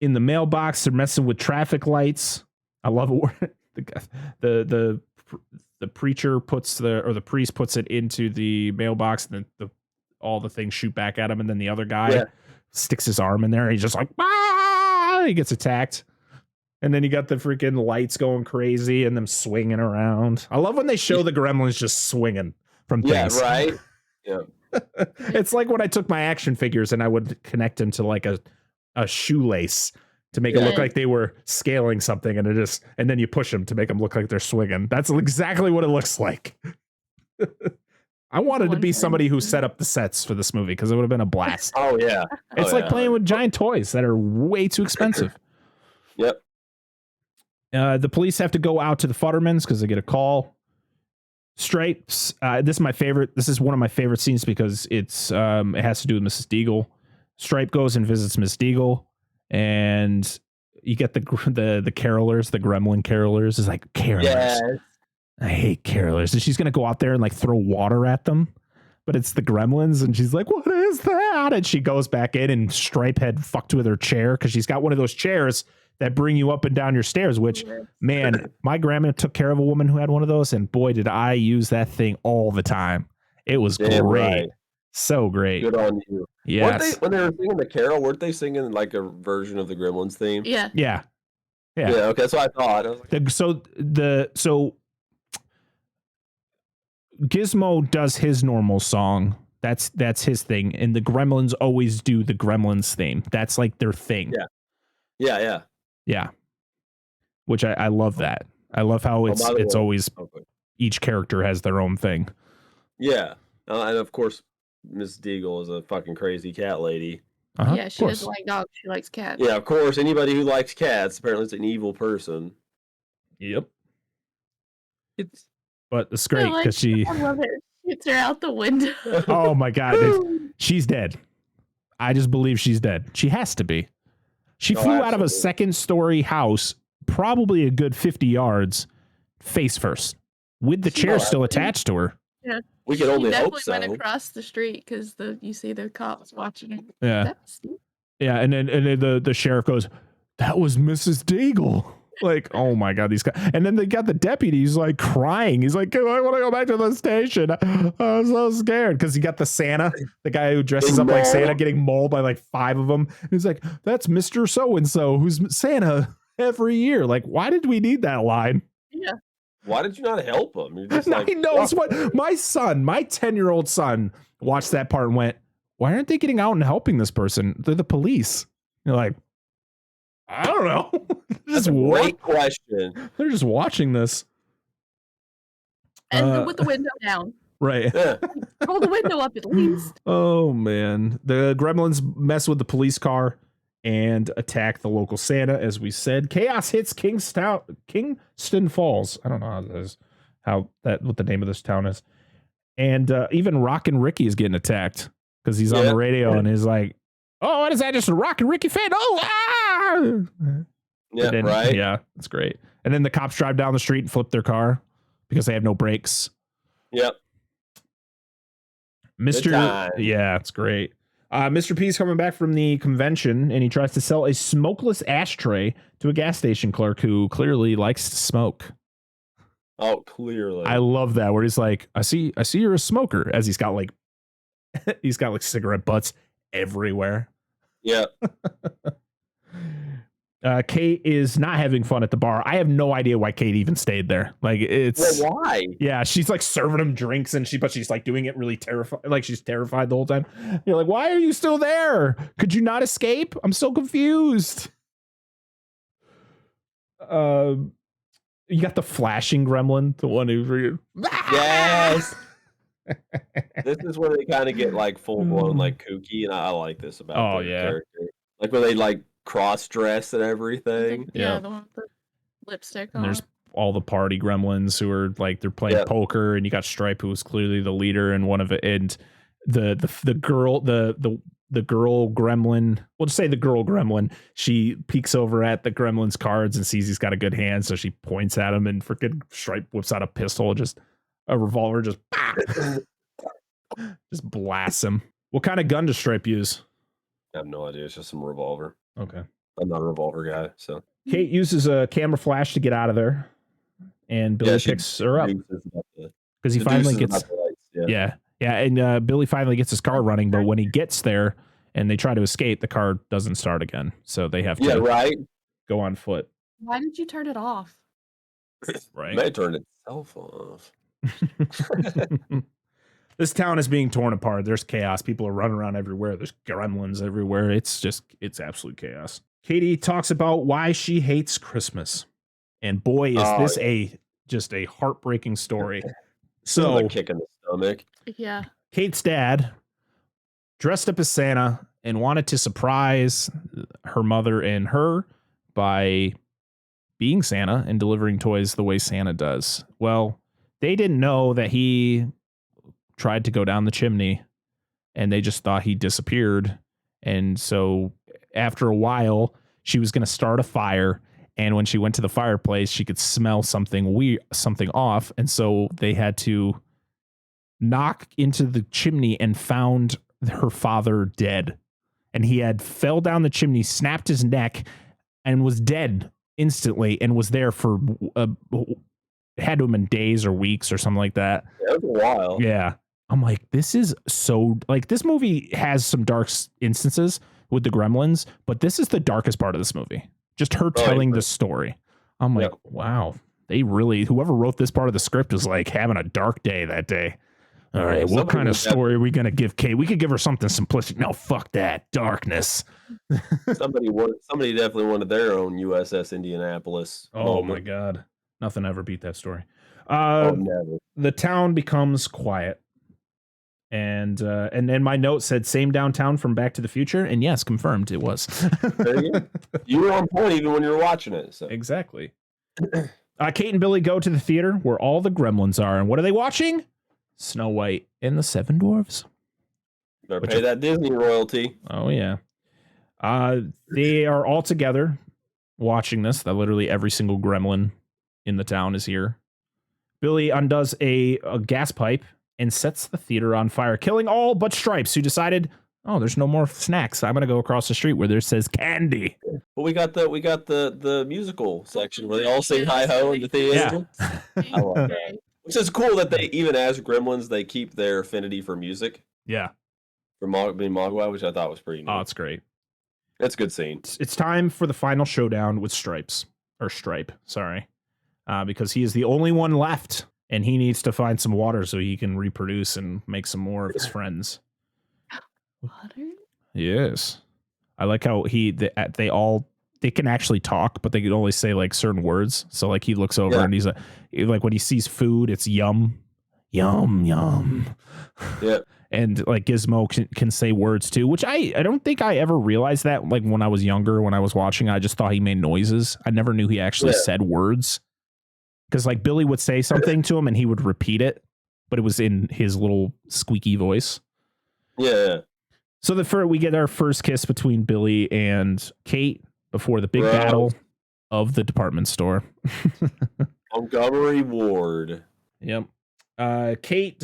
in the mailbox, they're messing with traffic lights. I love it. The preacher the priest puts it into the mailbox, and then all the things shoot back at him, and then the other guy sticks his arm in there, and he's just like, he gets attacked. And then you got the freaking lights going crazy and them swinging around. I love when they show the gremlins just swinging from things. Yeah, right. Yeah. It's like when I took my action figures and I would connect them to like a shoelace to make it look like they were scaling something, and then you push them to make them look like they're swinging. That's exactly what it looks like. I wanted to be somebody who set up the sets for this movie because it would have been a blast. Oh yeah, It's like playing with giant toys that are way too expensive. Yep. The police have to go out to the Futtermans because they get a call. Stripes. This is my favorite. This is one of my favorite scenes because it has to do with Mrs. Deagle. Stripe goes and visits Miss Deagle, and you get the carolers, the Gremlin carolers. Is like carolers. Yes. I hate carolers. And she's gonna go out there and like throw water at them, but it's the Gremlins, and she's like, "What is that?" And she goes back in, and Stripe had fucked with her chair because she's got one of those chairs that bring you up and down your stairs. Which, man, my grandma took care of a woman who had one of those, and boy, did I use that thing all the time. It was great, right. So great. Good on you. Yes. When they were singing the carol, weren't they singing like a version of the Gremlins theme? Yeah. Yeah. Okay, that's what I thought. I was like, so Gizmo does his normal song. That's his thing, and the Gremlins always do the Gremlins theme. That's like their thing. Yeah. Which I love that. I love how it's always each character has their own thing. Yeah, and of course, Miss Deagle is a fucking crazy cat lady. Yeah, she doesn't like dogs. She likes cats. Yeah, of course. Anybody who likes cats apparently is an evil person. Yep. But it's great because I love it. Shoots her out the window. Oh my God, she's dead. I just believe she's dead. She has to be. She flew out of a second-story house, probably a good 50 yards, face first, with the chair still attached to her. Yeah, we can only hope so. Definitely went across the street because you see the cops watching her. Yeah, yeah, and then the sheriff goes, "That was Mrs. Deagle." Like, oh my God, these guys. And then they got the deputy. He's like crying. He's like, I want to go back to the station. I'm so scared. Because he got the Santa, the guy who dresses up like Santa, getting mauled by like 5 of them. And he's like, that's Mr. So-and-so who's Santa every year. Like, why did we need that line? Yeah. Why did you not help him? You're just he knows what my 10-year-old son watched that part and went, why aren't they getting out and helping this person? They're the police. You're like, I don't know. That's a great question. They're just watching this. And with the window down. Right. Roll the window up at least. Oh, man. The Gremlins mess with the police car and attack the local Santa, as we said. Chaos hits Kingston Falls. I don't know what the name of this town is. And even Rockin' Ricky is getting attacked because he's on the radio and he's like, oh, what is that? Just a Rockin' Ricky fan? Oh, ah! Yeah, right. Yeah, it's great. And then the cops drive down the street and flip their car because they have no brakes. Yep. Yeah, it's great. Mr. P's coming back from the convention and he tries to sell a smokeless ashtray to a gas station clerk who clearly likes to smoke. Oh, clearly. I love that where he's like, I see you're a smoker, as he's got like cigarette butts everywhere. Yeah. Kate is not having fun at the bar. I have no idea why Kate even stayed there. Like why? Yeah, she's like serving him drinks but she's like doing it really terrified. Like she's terrified the whole time. You're like, why are you still there? Could you not escape? I'm so confused. You got the flashing gremlin, the one who. Yes. This is where they kind of get like full blown like kooky, and I like this about the character. Like where they like cross dress and everything. Yeah, the one with the lipstick on. And there's all the party gremlins who are like they're playing poker, and you got Stripe who was clearly the leader in one of it, and the girl gremlin. We'll just say the girl gremlin. She peeks over at the gremlin's cards and sees he's got a good hand, so she points at him, and freaking Stripe whips out a pistol, just a revolver, just blasts him. What kind of gun does Stripe use? I have no idea. It's just some revolver. Okay. I'm not a revolver guy, so. Kate uses a camera flash to get out of there, and Billy picks her up because he finally gets. And Billy finally gets his car running, but when he gets there and they try to escape, the car doesn't start again, so they have to go on foot. Why did you turn it off? Right, it may turn itself off. This town is being torn apart. There's chaos. People are running around everywhere. There's gremlins everywhere. It's absolute chaos. Katie talks about why she hates Christmas. And boy, is this a heartbreaking story. So kick in the stomach. Yeah. Kate's dad dressed up as Santa and wanted to surprise her mother and her by being Santa and delivering toys the way Santa does. Well, they didn't know that he tried to go down the chimney, and they just thought he disappeared. And so after a while, she was going to start a fire. And when she went to the fireplace, she could smell something off. And so they had to knock into the chimney and found her father dead. And he had fell down the chimney, snapped his neck, and was dead instantly, and was there for had to have been days or weeks or something like that. Yeah, it was a while. Yeah. I'm like, this is so, like, this movie has some dark instances with the Gremlins, but this is the darkest part of this movie. Just her telling the story. I'm like, wow, they really, whoever wrote this part of the script was like having a dark day that day. All right, what kind of story are we going to give Kate? We could give her something simplistic. No, fuck that. Darkness. Somebody definitely wanted their own USS Indianapolis. Oh, my God. Nothing ever beat that story. Never. The town becomes quiet. And then my note said same downtown from Back to the Future, and yes, confirmed it was. You were on point even when you were watching it. So. Exactly. Kate and Billy go to the theater where all the Gremlins are, and what are they watching? Snow White and the Seven Dwarfs. Better pay that Disney royalty. Oh yeah. They are all together watching this. That literally every single Gremlin in the town is here. Billy undoes a gas pipe and sets the theater on fire, killing all but Stripes, who decided, oh, there's no more snacks. I'm gonna go across the street where there says candy. But we got the musical section where they all sing hi ho in the theater. Yeah. I love that. Which is cool that they, even as Gremlins, they keep their affinity for music. Yeah. For being Mogwai, which I thought was pretty neat. Oh, it's great. That's a good scene. It's time for the final showdown with Stripe, sorry. Because he is the only one left. And he needs to find some water so he can reproduce and make some more of his friends. Water? Yes. I like how they can actually talk, but they can only say like certain words. So like he looks over and he's like when he sees food, it's yum, yum, yum. Yeah. And like Gizmo can say words too, which I don't think I ever realized that. Like when I was younger, when I was watching, I just thought he made noises. I never knew he actually said words. Because like Billy would say something to him and he would repeat it, but it was in his little squeaky voice. Yeah. So we get our first kiss between Billy and Kate before the big battle of the department store. Montgomery Ward. Yep. Kate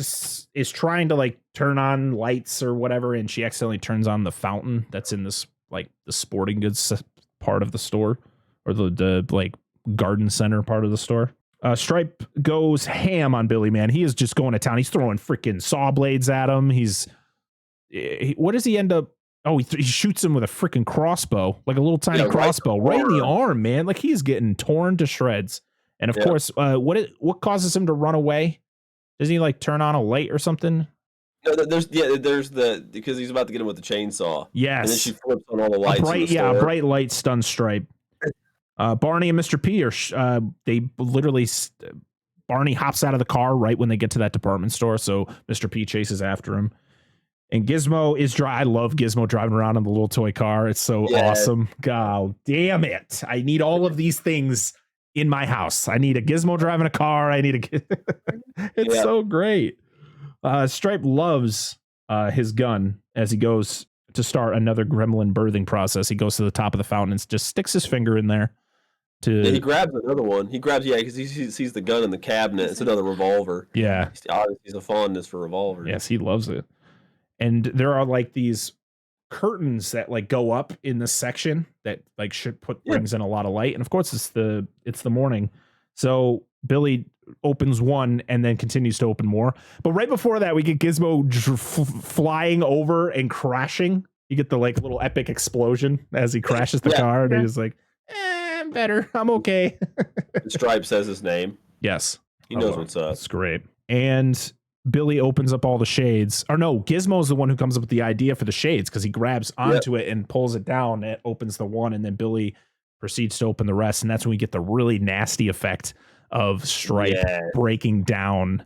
is trying to like turn on lights or whatever, and she accidentally turns on the fountain that's in this like the sporting goods part of the store, or the like garden center part of the store. Stripe goes ham on Billy, man. He is just going to town. He's throwing freaking saw blades at him. What does he end up? Oh, he shoots him with a freaking crossbow, like a little tiny crossbow right in the arm, man. Like he's getting torn to shreds. And of course, what causes him to run away? Doesn't he like turn on a light or something? No, there's because he's about to get him with the chainsaw. Yes. And then she flips on all the lights. A bright light stuns Stripe. Barney and Mr. P Barney hops out of the car right when they get to that department store, so Mr. P chases after him. And Gizmo is I love Gizmo driving around in the little toy car. It's so awesome. God damn it. I need all of these things in my house. I need a Gizmo driving a car. It's so great. Stripe loves his gun as he goes to start another Gremlin birthing process. He goes to the top of the fountain and just sticks his finger in there. He grabs another one. Because he sees the gun in the cabinet. It's another revolver. Yeah. He's a fondness for revolvers. Yes, he loves it. And there are like these curtains that like go up in this section that like brings in a lot of light. And of course it's the morning. So Billy opens one and then continues to open more. But right before that, we get Gizmo flying over and crashing. You get the like little epic explosion as he crashes the car. And he's like, I'm better. I'm okay. Stripe says his name. Yes. He knows what's up. That's great. And Billy opens up all the shades. Or no, Gizmo's the one who comes up with the idea for the shades because he grabs onto it and pulls it down. It opens the one, and then Billy proceeds to open the rest. And that's when we get the really nasty effect of Stripe breaking down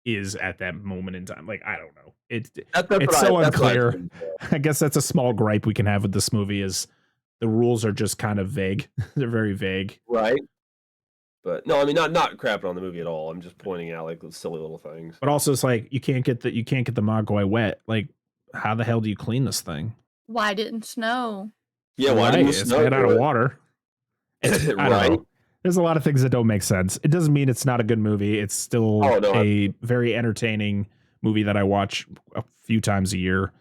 is at that moment in time. Like, I don't know. It's That's so what unclear. I guess that's a small gripe we can have with this movie is the rules are just kind of vague. They're very vague. Right. But no, I mean not crapping on the movie at all. I'm just pointing out like the silly little things. But also it's like you can't get the Mogwai wet. Like, how the hell do you clean this thing? Why didn't snow? Yeah, why didn't it's made out of water. I don't know. There's a lot of things that don't make sense. It doesn't mean it's not a good movie. It's still a very entertaining movie that I watch a few times a year.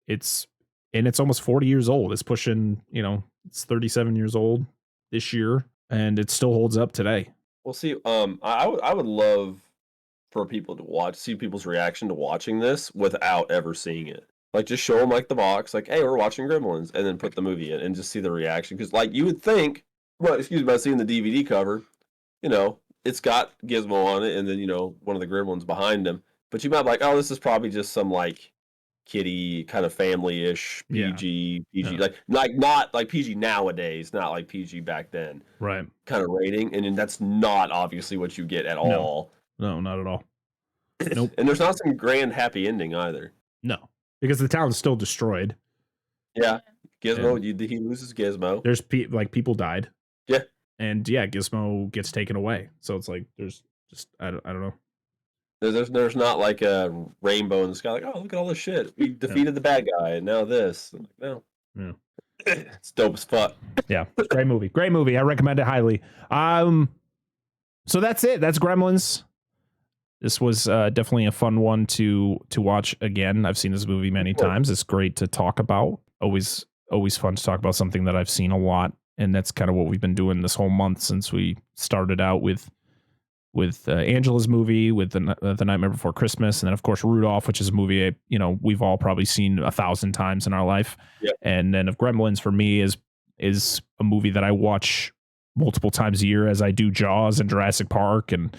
It's almost 40 years old. It's pushing, it's 37 years old this year, and it still holds up today. Well, see, I would love for people to see people's reaction to watching this without ever seeing it. Like, just show them like the box, like, hey, we're watching Gremlins, and then put the movie in and just see the reaction. Because, like, you would think, by seeing the DVD cover, it's got Gizmo on it, and then one of the Gremlins behind him. But you might be like, oh, this is probably just some like kiddie kind of family-ish PG, like not like PG nowadays, not like PG back then, right? Kind of rating, and that's not obviously what you get at all. No, not at all. Nope. And there's not some grand happy ending either. No, because the town's still destroyed. Yeah, Gizmo. He loses Gizmo. There's people died. Yeah, and Gizmo gets taken away. So it's like there's just I don't know. There's not like a rainbow in the sky. Like, oh, look at all this shit. We defeated the bad guy, and now this. I'm like, no. Yeah. It's dope as fuck. Yeah, great movie. Great movie. I recommend it highly. So that's it. That's Gremlins. This was definitely a fun one to watch again. I've seen this movie many times. It's great to talk about. Always fun to talk about something that I've seen a lot, and that's kind of what we've been doing this whole month since we started out with Angela's movie, with the Nightmare Before Christmas, and then of course Rudolph, which is a movie we've all probably seen 1,000 times in our life. Yeah. And then of Gremlins for me is a movie that I watch multiple times a year, as I do Jaws and Jurassic Park, and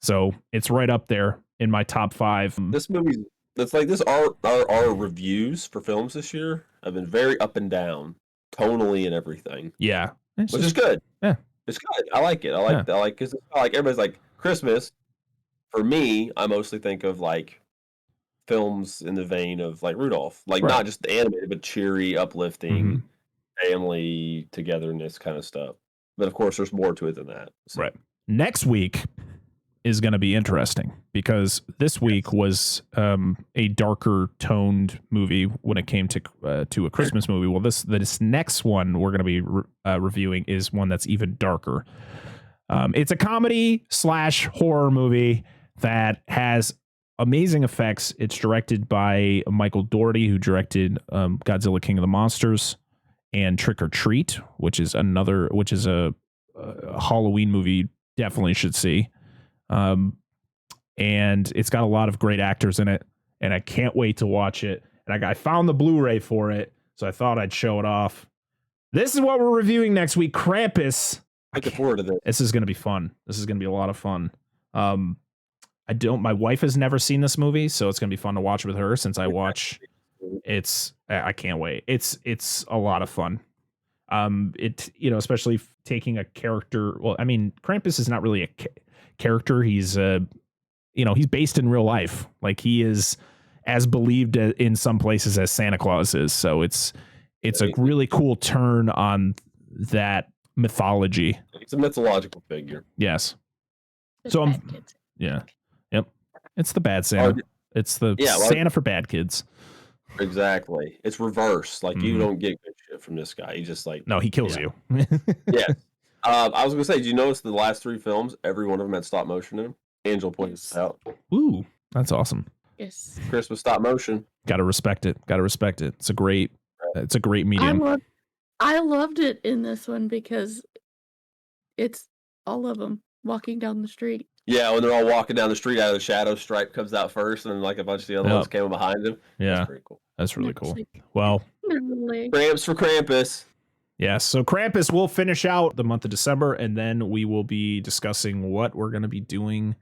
so it's right up there in my top 5. This movie, that's like this. Our reviews for films this year have been very up and down, tonally and everything. Yeah, which is good. Yeah. It's good. I like it. I like because it's not like everybody's like Christmas. For me, I mostly think of like films in the vein of like Rudolph, like not just the animated, but cheery, uplifting, family togetherness kind of stuff. But of course, there's more to it than that. So. Right. Next week is going to be interesting because this week was a darker toned movie when it came to a Christmas movie. Well, this next one we're going to be reviewing is one that's even darker. It's a comedy / horror movie that has amazing effects. It's directed by Michael Dougherty, who directed Godzilla King of the Monsters and Trick or Treat, which is a Halloween movie definitely should see. And it's got a lot of great actors in it, and I can't wait to watch it. And I found the Blu-ray for it, so I thought I'd show it off. This is what we're reviewing next week, Krampus. Looking forward to this. This is going to be fun. This is going to be a lot of fun. My wife has never seen this movie, so it's going to be fun to watch with her since I watch. I can't wait. It's a lot of fun. Especially taking a character. Well, I mean, Krampus is not really a character. He's he's based in real life. Like, he is as believed in some places as Santa Claus is. So it's a really cool turn on that mythology. It's a mythological figure. Yes. So yep. It's the bad Santa. It's the Santa for bad kids. Exactly. It's reverse. Like, you don't get good shit from this guy. He just like, no, he kills you. Yeah. I was gonna say, did you notice the last 3 films? Every one of them had stop motion in them. Angel pointed this out. Ooh, that's awesome. Yes. Christmas stop motion. Got to respect it. It's a great medium. I loved it in this one because it's all of them walking down the street. Yeah, when they're all walking down the street, out of the shadow, Stripe comes out first, and then like a bunch of the other ones came behind him. Yeah, that's pretty cool. That's really cool. Well, Cramps for Krampus. Yes, so Krampus will finish out the month of December, and then we will be discussing what we're going to be doing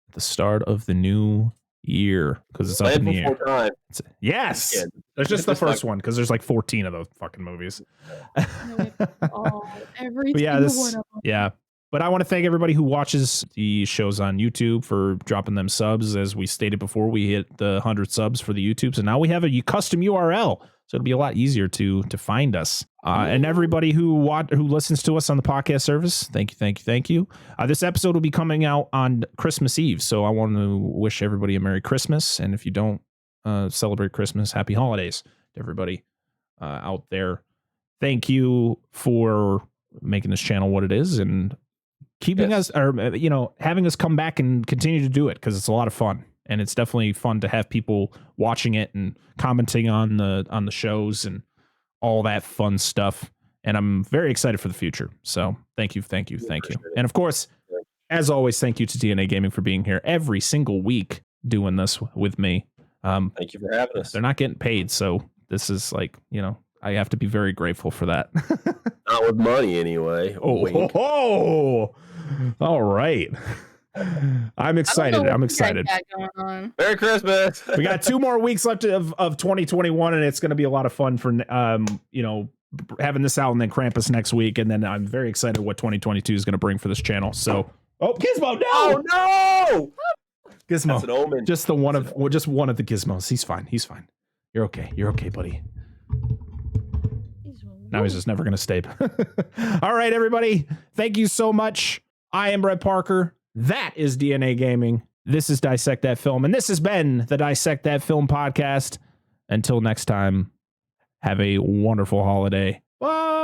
at the start of the new year, because it's up in the air. Yes, there's just the first one, because there's like 14 of those fucking movies. Every single one of them. Yeah, But I want to thank everybody who watches the shows on YouTube for dropping them subs. As we stated before, we hit the 100 subs for the YouTube. So now we have a custom URL. So it'll be a lot easier to find us. And everybody who listens to us on the podcast service, thank you. This episode will be coming out on Christmas Eve. So I want to wish everybody a Merry Christmas. And if you don't celebrate Christmas, Happy Holidays to everybody out there. Thank you for making this channel what it is and keeping us, or having us come back and continue to do it, because it's a lot of fun, and it's definitely fun to have people watching it and commenting on the shows and all that fun stuff. And I'm very excited for the future. So thank you. And of course, as always, thank you to DNA Gaming for being here every single week doing this with me. Thank you for having us. They're not getting paid, so this is like, I have to be very grateful for that. Not with money anyway. Oh, all right. I'm excited. Merry Christmas. We got 2 more weeks left of 2021, and it's going to be a lot of fun for having this out, and then Krampus next week, and then I'm very excited what 2022 is going to bring for this channel. So, Gizmo, no! Oh no! Gizmo, that's an omen. Just one of the Gizmos. He's fine. You're okay, buddy. Now he's just never going to stay. All right, everybody. Thank you so much. I am Brett Parker. That is DNA Gaming. This is Dissect That Film. And this has been the Dissect That Film podcast. Until next time, have a wonderful holiday. Bye.